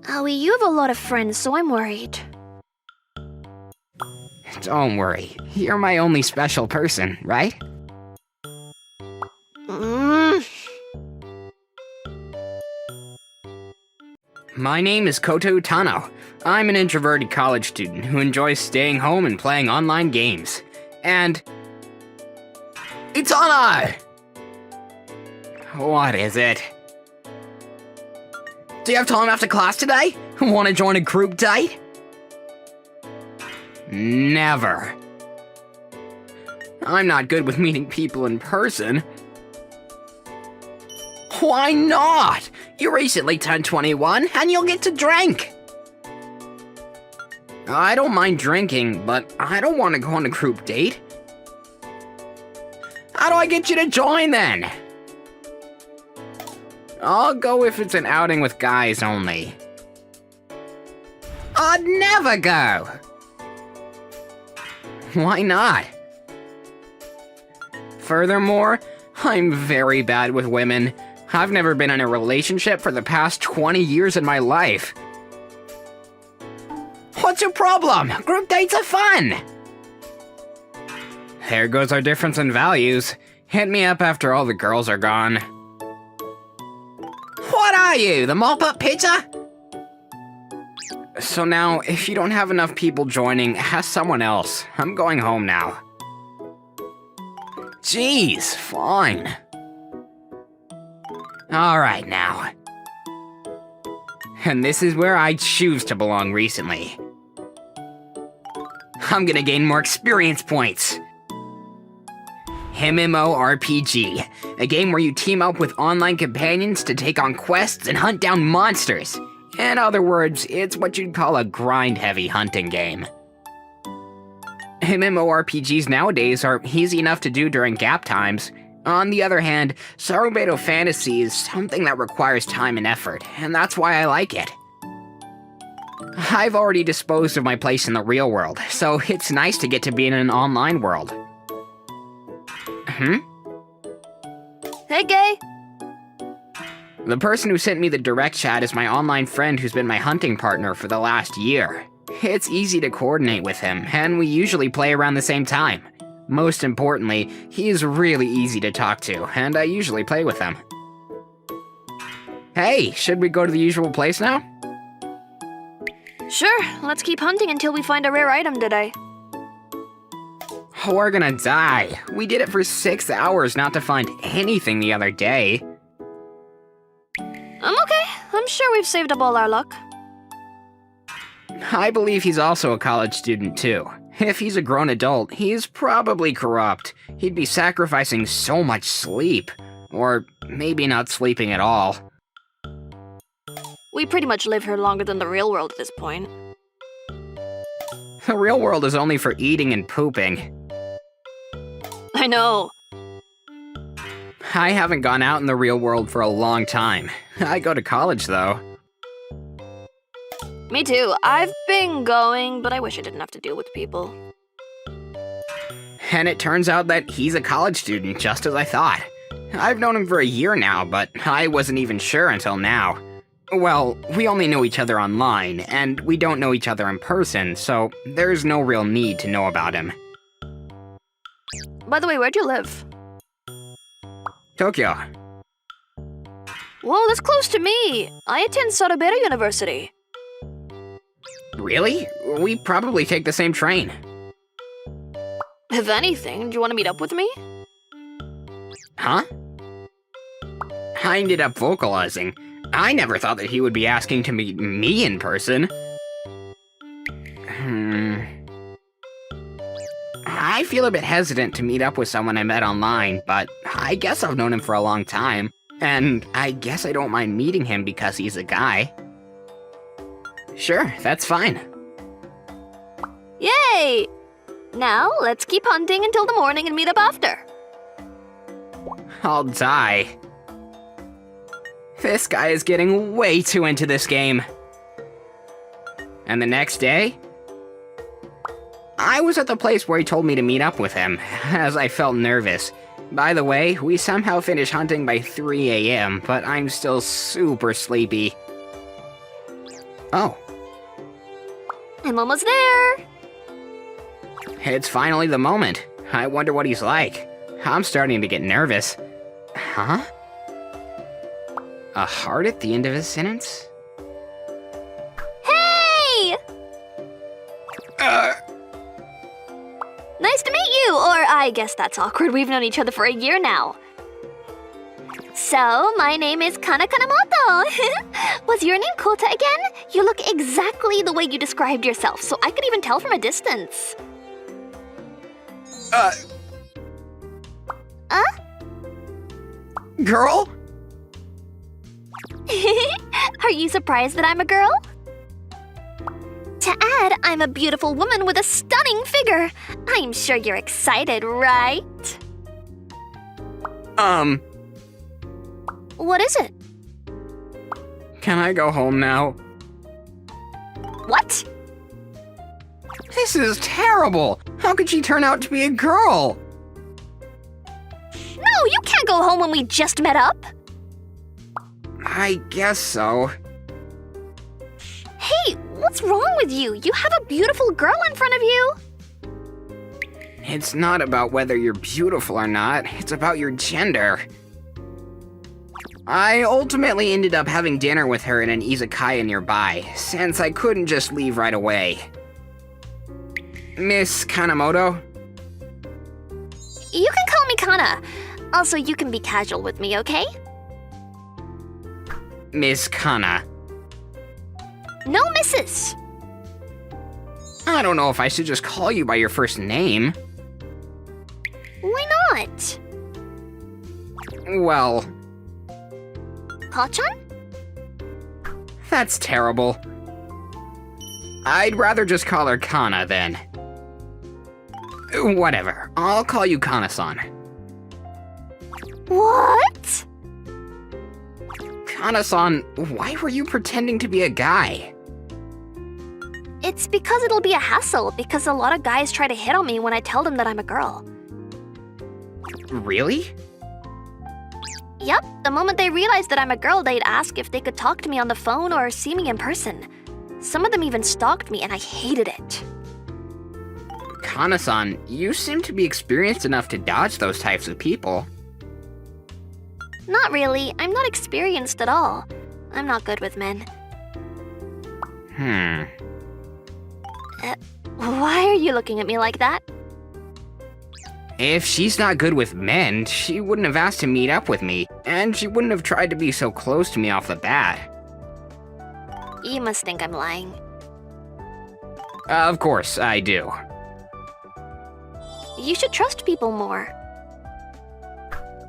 Aoi, you have a lot of friends, so I'm worried. Don't worry, you're my only special person, right? My name is Koto Tano. I'm an introverted college student who enjoys staying home and playing online games. And... It's Anna! What is it? Do you have time after class today? Want to join a group date? Never. I'm not good with meeting people in person. Why not? You recently turned 21 and you'll get to drink. I don't mind drinking, but I don't want to go on a group date. How do I get you to join then? I'll go if it's an outing with guys only. I'd never go. Why not? Furthermore, I'm very bad with women. I've never been in a relationship for the past 20 years in my life. What's your problem? Group dates are fun. There goes our difference in values. Hit me up after all the girls are gone. What are you, the mop-up pitcher? So now, if you don't have enough people joining, ask someone else. I'm going home now. Jeez, fine. Alright now. And this is where I choose to belong recently. I'm gonna gain more experience points. MMORPG, a game where you team up with online companions to take on quests and hunt down monsters. In other words, it's what you'd call a grind-heavy hunting game. MMORPGs nowadays are easy enough to do during gap times. On the other hand, Sarubedo Fantasy is something that requires time and effort, and that's why I like it. I've already disposed of my place in the real world, so it's nice to get to be in an online world. Hey, Gay. The person who sent me the direct chat is my online friend who's been my hunting partner for the last year. It's easy to coordinate with him, and we usually play around the same time. Most importantly, he is really easy to talk to, and I usually play with him. Hey, should we go to the usual place now? Sure, let's keep hunting until we find a rare item today. We're gonna die. We did it for 6 hours not to find anything the other day. I'm okay. I'm sure we've saved up all our luck. I believe he's also a college student too. If he's a grown adult, he's probably corrupt. He'd be sacrificing so much sleep. Or maybe not sleeping at all. We pretty much live here longer than the real world at this point. The real world is only for eating and pooping. I know. I haven't gone out in the real world for a long time. I go to college though. Me too. I've been going, but I wish I didn't have to deal with people. And it turns out that he's a college student, just as I thought. I've known him for a year now, but I wasn't even sure until now. Well, we only know each other online, and we don't know each other in person, so there's no real need to know about him. By the way, where'd you live? Tokyo. Whoa, that's close to me. I attend Sarubedo University. Really? We probably take the same train. If anything, do you want to meet up with me? Huh? I ended up vocalizing. I never thought that he would be asking to meet me in person. I feel a bit hesitant to meet up with someone I met online, but I guess I've known him for a long time. And I guess I don't mind meeting him because he's a guy. Sure, that's fine. Yay! Now, let's keep hunting until the morning and meet up after. I'll die. This guy is getting way too into this game. And the next day, I was at the place where he told me to meet up with him, as I felt nervous. By the way, we somehow finished hunting by 3 AM, but I'm still super sleepy. Oh. I'm almost there! It's finally the moment. I wonder what he's like. I'm starting to get nervous. Huh? A heart at the end of his sentence? Hey! Nice to meet you! Or I guess that's awkward. We've known each other for a year now. So, my name is Kana Kanamoto. Was your name Kota again? You look exactly the way you described yourself, so I could even tell from a distance. Girl? Are you surprised that I'm a girl? To add, I'm a beautiful woman with a stunning figure. I'm sure you're excited, right? What is it? Can I go home now? What? This is terrible. How could she turn out to be a girl? No, you can't go home when we just met up. I guess so. Hey, what's wrong with you? You have a beautiful girl in front of you. It's not about whether you're beautiful or not, it's about your gender. I ultimately ended up having dinner with her in an izakaya nearby, since I couldn't just leave right away. Miss Kanemoto? You can call me Kana. Also, you can be casual with me, okay? Miss Kana. No misses. I don't know if I should just call you by your first name. Why not? Well, Kachan? that's terrible. I'd rather just call her Kana then. Whatever, I'll call you Kana-san. What? Kana-san, why were you pretending to be a guy? It's because it'll be a hassle, because a lot of guys try to hit on me when I tell them that I'm a girl. Really? Yep, the moment they realized that I'm a girl, they'd ask if they could talk to me on the phone or see me in person. Some of them even stalked me, and I hated it. Kana-san, you seem to be experienced enough to dodge those types of people. Not really. I'm not experienced at all. I'm not good with men. Why are you looking at me like that? If she's not good with men, she wouldn't have asked to meet up with me, and she wouldn't have tried to be so close to me off the bat. You must think I'm lying. Of course, I do. You should trust people more.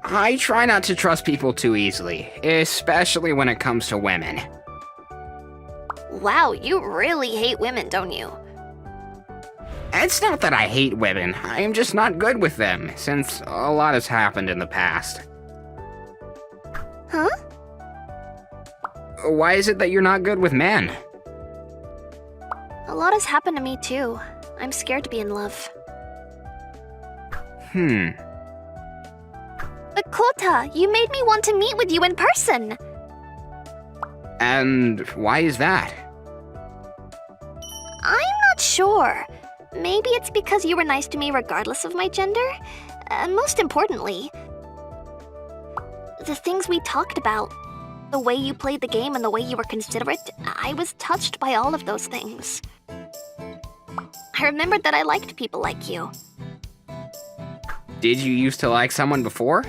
I try not to trust people too easily, especially when it comes to women. Wow, you really hate women, don't you? It's not that I hate women, I am just not good with them, since a lot has happened in the past. Huh? Why is it that you're not good with men? A lot has happened to me too. I'm scared to be in love. But Kota, you made me want to meet with you in person. And why is that? I'm not sure. Maybe it's because you were nice to me regardless of my gender. Most importantly, the things we talked about. The way you played the game and the way you were considerate. I was touched by all of those things. I remembered that I liked people like you. Did you used to like someone before?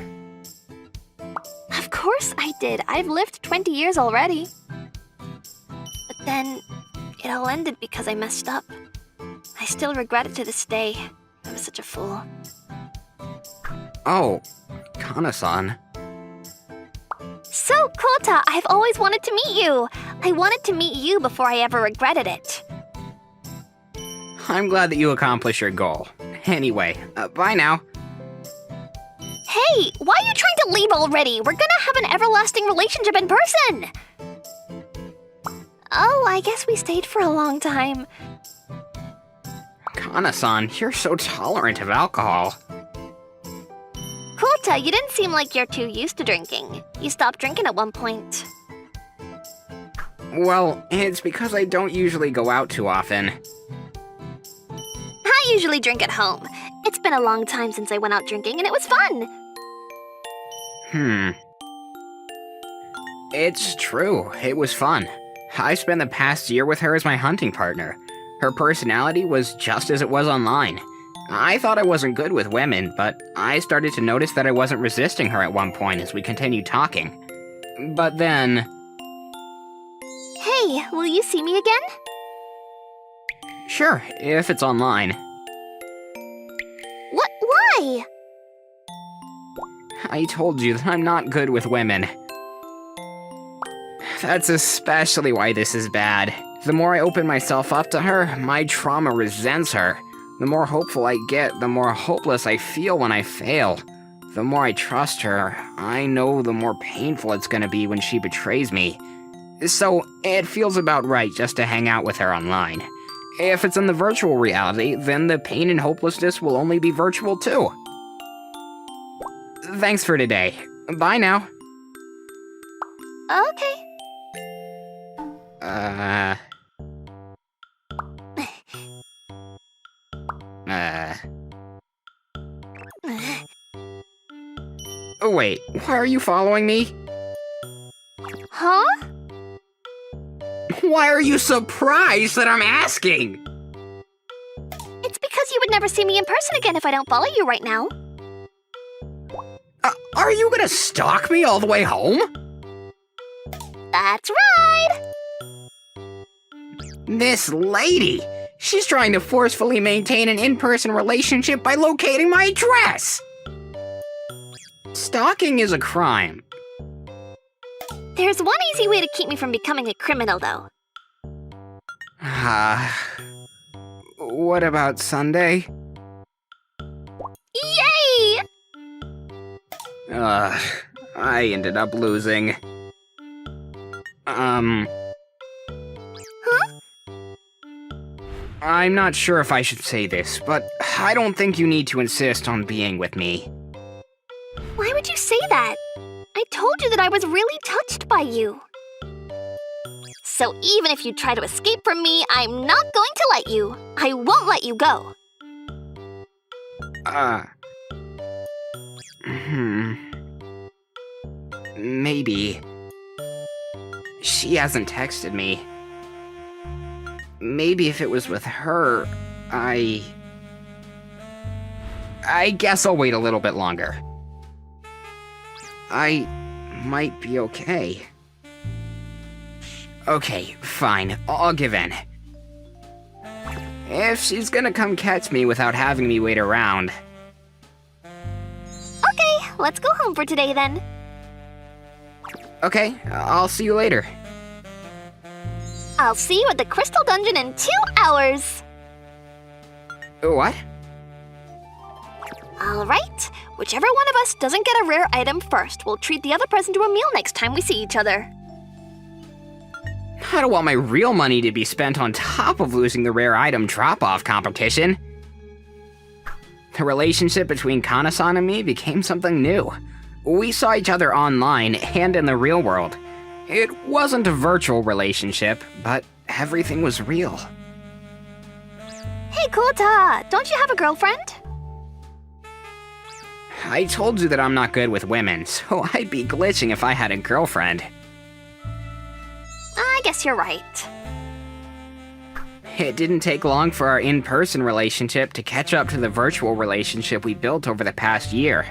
Of course I did. I've lived 20 years already. But then, it all ended because I messed up. I still regret it to this day. I was such a fool. Oh, Kana-san. So, Kota, I've always wanted to meet you. I wanted to meet you before I ever regretted it. I'm glad that you accomplished your goal. Anyway, bye now. Hey, why are you trying to leave already? We're gonna have an everlasting relationship in person. Oh, I guess we stayed for a long time. Kana-san, you're so tolerant of alcohol. Kota, you didn't seem like you're too used to drinking. You stopped drinking at one point. Well, it's because I don't usually go out too often. I usually drink at home. It's been a long time since I went out drinking, and it was fun. It's true, it was fun. I spent the past year with her as my hunting partner. Her personality was just as it was online. I thought I wasn't good with women, but I started to notice that I wasn't resisting her at one point as we continued talking. But then... Hey, will you see me again? Sure, if it's online. What? Why? I told you that I'm not good with women. That's especially why this is bad. The more I open myself up to her, my trauma resents her. The more hopeful I get, the more hopeless I feel when I fail. The more I trust her, I know the more painful it's gonna be when she betrays me. So, it feels about right just to hang out with her online. If it's in the virtual reality, then the pain and hopelessness will only be virtual too. Thanks for today. Bye now. Okay. Oh, wait, why are you following me? Huh? Why are you surprised that I'm asking? It's because you would never see me in person again if I don't follow you right now. Are you gonna stalk me all the way home? That's right! This lady, she's trying to forcefully maintain an in-person relationship by locating my address. Stalking is a crime. There's one easy way to keep me from becoming a criminal, though. What about Sunday? Yay! I ended up losing. Huh? I'm not sure if I should say this, but I don't think you need to insist on being with me. Why would you say that? I told you that I was really touched by you. So even if you try to escape from me, I'm not going to let you. I won't let you go. Maybe. She hasn't texted me. Maybe if it was with her, I guess I'll wait a little bit longer. I might be okay. Okay, fine. I'll give in. If she's gonna come catch me without having me wait around. Okay, let's go home for today then. Okay, I'll see you later. I'll see you at the Crystal Dungeon in 2 hours. What? All right. Whichever one of us doesn't get a rare item first, we'll treat the other person to a meal next time we see each other. I don't want my real money to be spent on top of losing the rare item drop-off competition. The relationship between Kana-san and me became something new. We saw each other online and in the real world. It wasn't a virtual relationship, but everything was real. Hey, Kota, don't you have a girlfriend? I told you that I'm not good with women, so I'd be glitching if I had a girlfriend. I guess you're right. It didn't take long for our in-person relationship to catch up to the virtual relationship we built over the past year.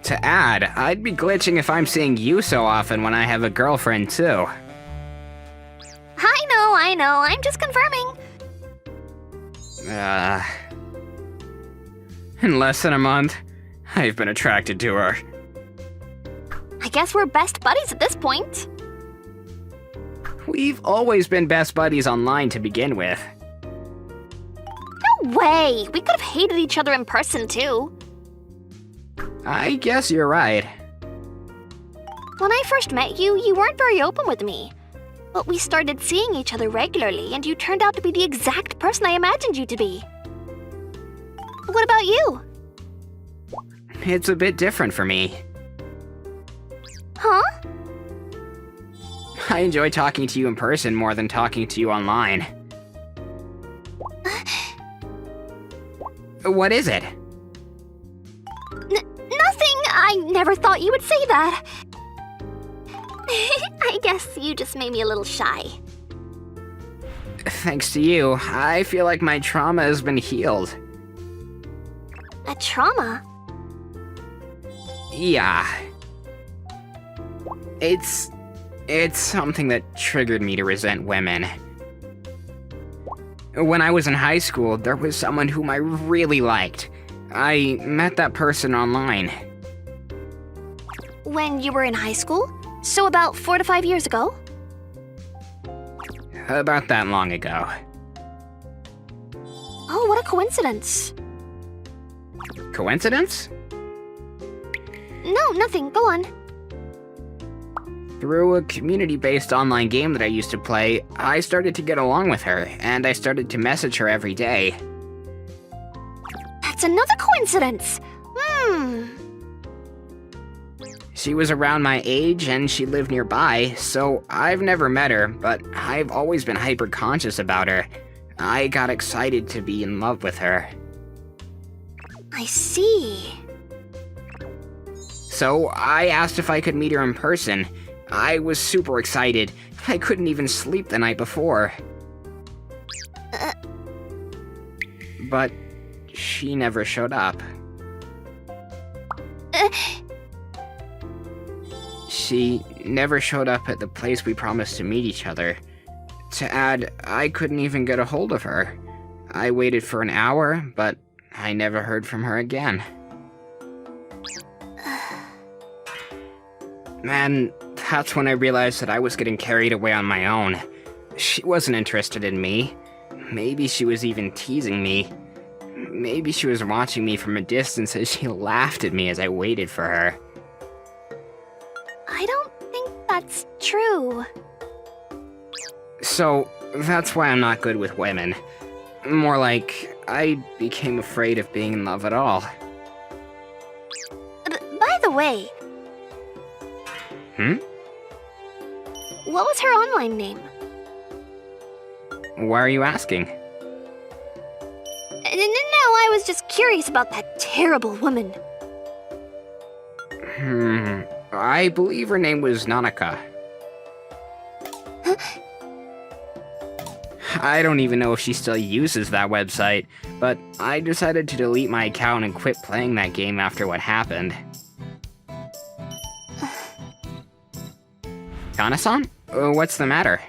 To add, I'd be glitching if I'm seeing you so often when I have a girlfriend too. I know, I'm just confirming. In less than a month, I've been attracted to her. I guess we're best buddies at this point. We've always been best buddies online to begin with. No way! We could have hated each other in person too. I guess you're right. When I first met you, you weren't very open with me. But we started seeing each other regularly, and you turned out to be the exact person I imagined you to be. What about you? It's a bit different for me. Huh? I enjoy talking to you in person more than talking to you online. What is it? Nothing. I never thought you would say that. I guess you just made me a little shy. thanks to you, I feel like my trauma has been healed. A trauma? Yeah. It's something that triggered me to resent women. When I was in high school, there was someone whom I really liked. I met that person online. When you were in high school? So about 4 to 5 years ago? About that long ago. Oh, what a coincidence. Coincidence? No, nothing. Go on. Through a community-based online game that I used to play, I started to get along with her, and I started to message her every day. That's another coincidence. She was around my age, and she lived nearby, so I've never met her, but I've always been hyper-conscious about her. I got excited to be in love with her. I see. So I asked if I could meet her in person. I was super excited. I couldn't even sleep the night before. But she never showed up. She never showed up at the place we promised to meet each other. To add, I couldn't even get a hold of her. I waited for an hour, but I never heard from her again. And that's when I realized that I was getting carried away on my own. She wasn't interested in me. Maybe she was even teasing me. Maybe she was watching me from a distance as she laughed at me as I waited for her. I don't think that's true. So, that's why I'm not good with women. More like, I became afraid of being in love at all. By the way... What was her online name? Why are you asking? No, I was just curious about that terrible woman. I believe her name was Nanaka. I don't even know if she still uses that website, but I decided to delete my account and quit playing that game after what happened. Kana-san? What's the matter?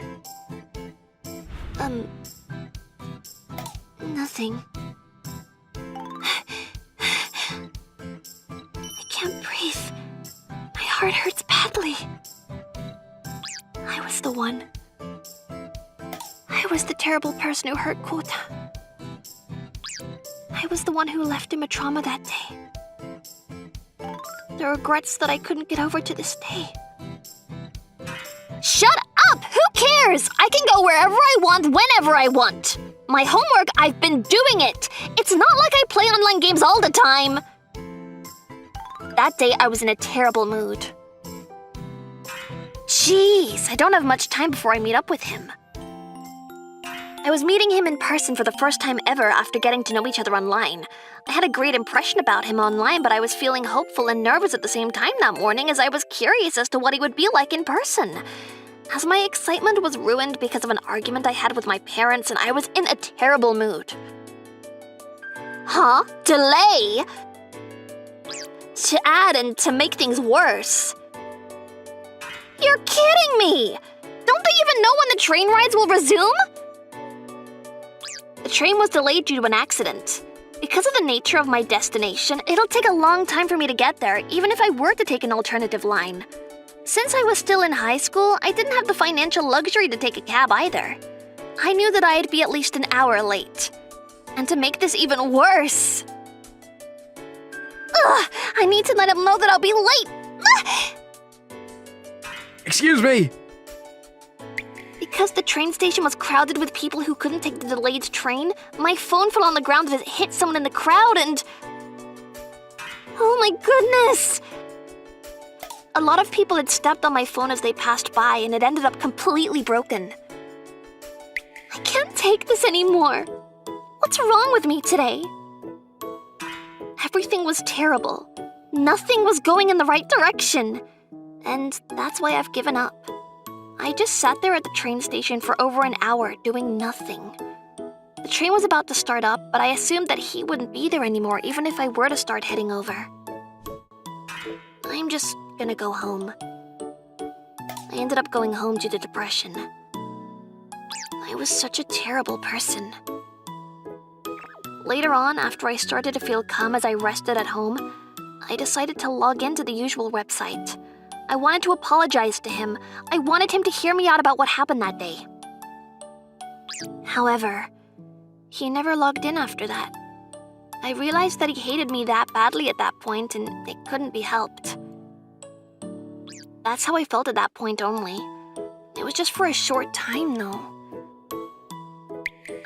Nothing. I can't breathe. My heart hurts badly. I was the one. I was the terrible person who hurt Kota. I was the one who left him a trauma that day. The regrets that I couldn't get over to this day. Shut up! Who cares? I can go wherever I want, whenever I want. My homework, I've been doing it. It's not like I play online games all the time. That day, I was in a terrible mood. Jeez, I don't have much time before I meet up with him. I was meeting him in person for the first time ever after getting to know each other online. I had a great impression about him online, but I was feeling hopeful and nervous at the same time that morning as I was curious as to what he would be like in person. As my excitement was ruined because of an argument I had with my parents and I was in a terrible mood. Huh? Delay? To add and to make things worse. You're kidding me! Don't they even know when the train rides will resume? The train was delayed due to an accident. Because of the nature of my destination, it'll take a long time for me to get there, even if I were to take an alternative line. Since I was still in high school, I didn't have the financial luxury to take a cab either. I knew that I'd be at least an hour late. And to make this even worse... Ugh! I need to let him know that I'll be late! Excuse me! Because the train station was crowded with people who couldn't take the delayed train, my phone fell on the ground as it hit someone in the crowd and... Oh my goodness! A lot of people had stepped on my phone as they passed by and it ended up completely broken. I can't take this anymore. What's wrong with me today? Everything was terrible. Nothing was going in the right direction. And that's why I've given up. I just sat there at the train station for over an hour doing nothing. The train was about to start up, but I assumed that he wouldn't be there anymore even if I were to start heading over. I'm just gonna go home. I ended up going home due to depression. I was such a terrible person. Later on, after I started to feel calm as I rested at home, I decided to log into the usual website. I wanted to apologize to him. I wanted him to hear me out about what happened that day. However, he never logged in after that. I realized that he hated me that badly at that point, and it couldn't be helped. That's how I felt at that point only. It was just for a short time, though.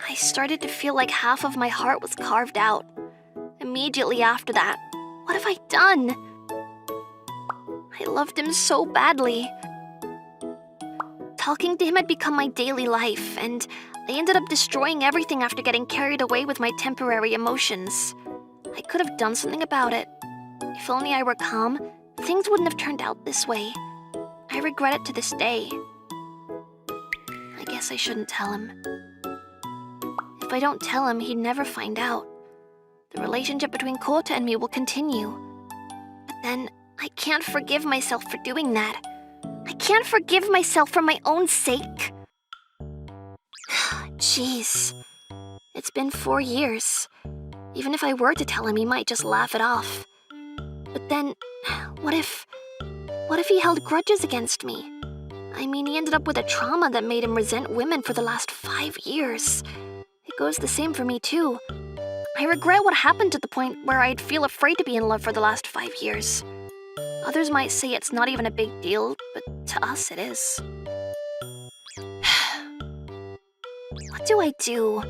I started to feel like half of my heart was carved out. Immediately after that, what have I done? I loved him so badly. Talking to him had become my daily life, and I ended up destroying everything after getting carried away with my temporary emotions. I could have done something about it. If only I were calm, things wouldn't have turned out this way. I regret it to this day. I guess I shouldn't tell him. If I don't tell him, he'd never find out. The relationship between Kota and me will continue. But then, I can't forgive myself for doing that. I can't forgive myself for my own sake. Jeez. It's been 4 years. Even if I were to tell him, he might just laugh it off. But then, what if he held grudges against me? I mean, he ended up with a trauma that made him resent women for the last 5 years. It goes the same for me, too. I regret what happened to the point where I'd feel afraid to be in love for the last 5 years. Others might say it's not even a big deal, but to us it is. What do I do?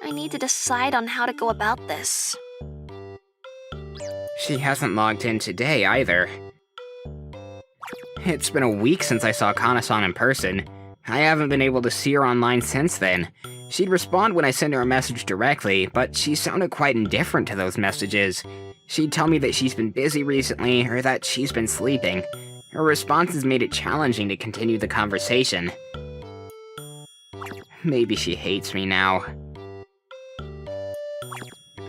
I need to decide on how to go about this. She hasn't logged in today either. It's been a week since I saw Kana-san in person. I haven't been able to see her online since then. She'd respond when I sent her a message directly, but she sounded quite indifferent to those messages. She'd tell me that she's been busy recently, or that she's been sleeping. Her responses made it challenging to continue the conversation. Maybe she hates me now.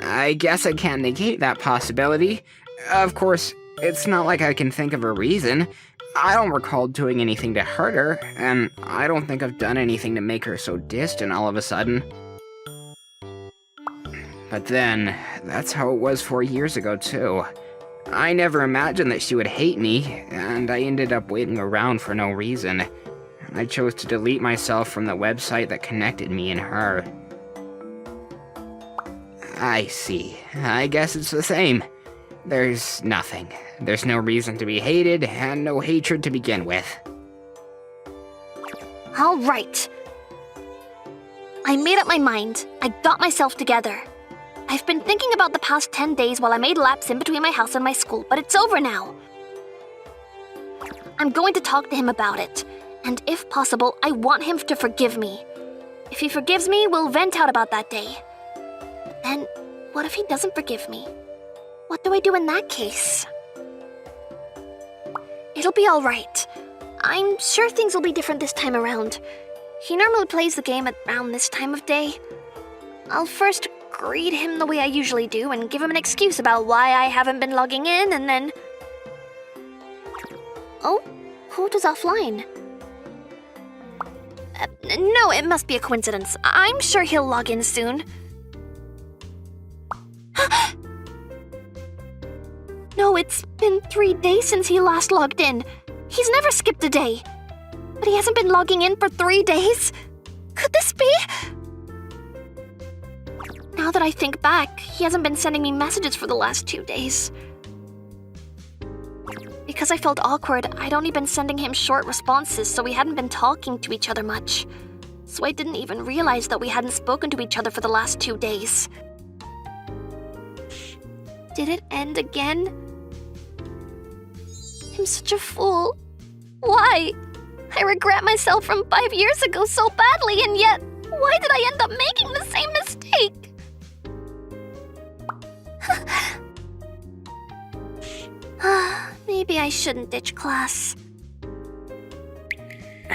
I guess I can't negate that possibility. Of course, it's not like I can think of a reason. I don't recall doing anything to hurt her, and I don't think I've done anything to make her so distant all of a sudden. But then, that's how it was 4 years ago too. I never imagined that she would hate me, and I ended up waiting around for no reason. I chose to delete myself from the website that connected me and her. I see. I guess it's the same. There's nothing. There's no reason to be hated, and no hatred to begin with. All right. I made up my mind. I got myself together. I've been thinking about the past 10 days while I made laps in between my house and my school, but it's over now. I'm going to talk to him about it, and if possible, I want him to forgive me. If he forgives me, we'll vent out about that day. But then, what if he doesn't forgive me? What do I do in that case? It'll be all right. I'm sure things will be different this time around. He normally plays the game at around this time of day. I'll first greet him the way I usually do and give him an excuse about why I haven't been logging in, and then... Oh, Kota's offline. No, it must be a coincidence. I'm sure he'll log in soon. No, it's been 3 days since he last logged in. He's never skipped a day. But he hasn't been logging in for 3 days? Could this be? Now that I think back, he hasn't been sending me messages for the last 2 days. Because I felt awkward, I'd only been sending him short responses, so we hadn't been talking to each other much. So I didn't even realize that we hadn't spoken to each other for the last 2 days. Did it end again? I'm such a fool. Why? I regret myself from 5 years ago so badly, and yet, why did I end up making the same mistake? Maybe I shouldn't ditch class.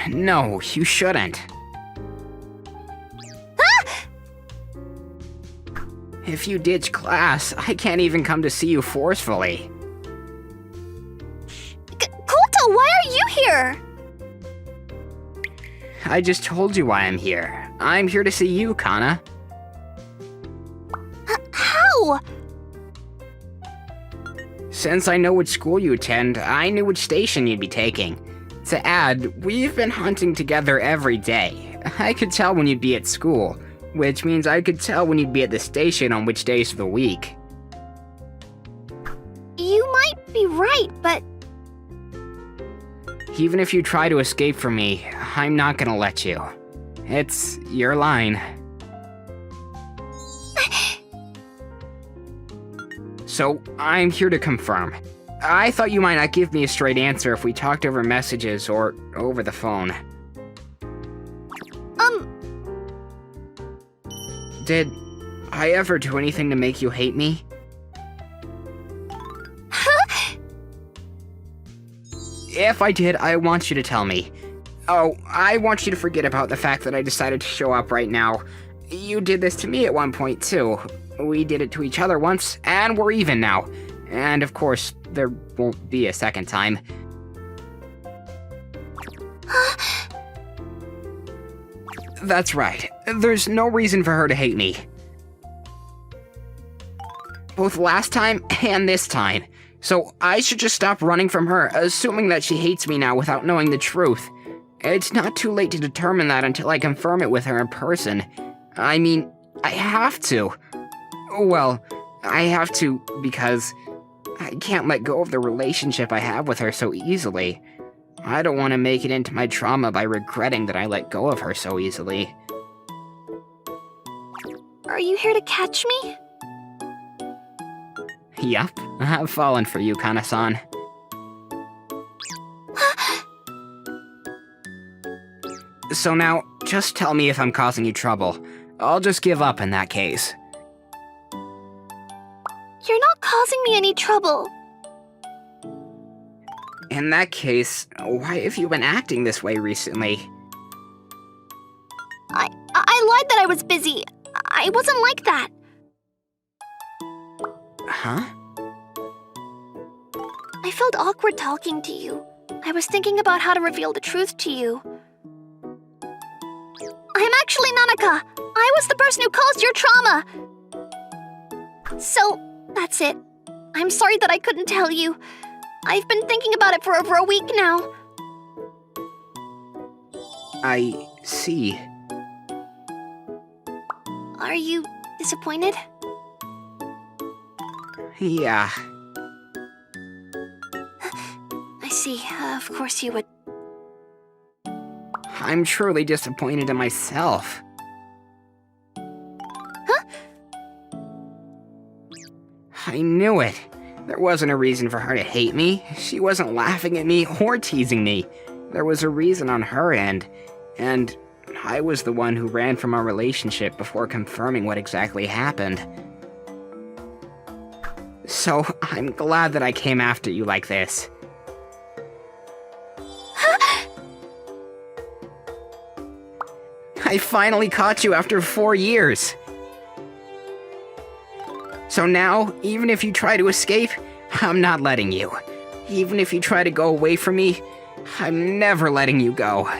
No, you shouldn't. If you ditch class, I can't even come to see you forcefully. Kota, why are you here? I just told you why I'm here. I'm here to see you, Kana. How? Since I know which school you attend, I knew which station you'd be taking. To add, we've been hunting together every day. I could tell when you'd be at school, which means I could tell when you'd be at the station on which days of the week. You might be right, but Even if you try to escape from me, I'm not gonna let you. It's your line. So, I'm here to confirm. I thought you might not give me a straight answer if we talked over messages or over the phone. Did I ever do anything to make you hate me? If I did, I want you to tell me. Oh, I want you to forget about the fact that I decided to show up right now. You did this to me at one point, too. We did it to each other once, and we're even now. And of course, there won't be a second time. That's right. There's no reason for her to hate me. Both last time and this time. So I should just stop running from her, assuming that she hates me now without knowing the truth. It's not too late to determine that until I confirm it with her in person. I mean, I have to. Well, I have to because I can't let go of the relationship I have with her so easily. I don't want to make it into my trauma by regretting that I let go of her so easily. are you here to catch me? Yup, I've fallen for you, Kana-san. So now, just tell me if I'm causing you trouble. I'll just give up in that case. You're not causing me any trouble. In that case, why have you been acting this way recently? I lied that I was busy. I wasn't like that. Huh? I felt awkward talking to you. I was thinking about how to reveal the truth to you. I'm actually Nanaka. I was the person who caused your trauma. So, that's it. I'm sorry that I couldn't tell you. I've been thinking about it for over a week now. I see. Are you disappointed? Yeah. I see. Of course you would. I'm truly disappointed in myself. Huh? I knew it. There wasn't a reason for her to hate me. She wasn't laughing at me or teasing me. There was a reason on her end, and I was the one who ran from our relationship before confirming what exactly happened. So, I'm glad that I came after you like this. I finally caught you after 4 years. So now, even if you try to escape, I'm not letting you. Even if you try to go away from me, I'm never letting you go.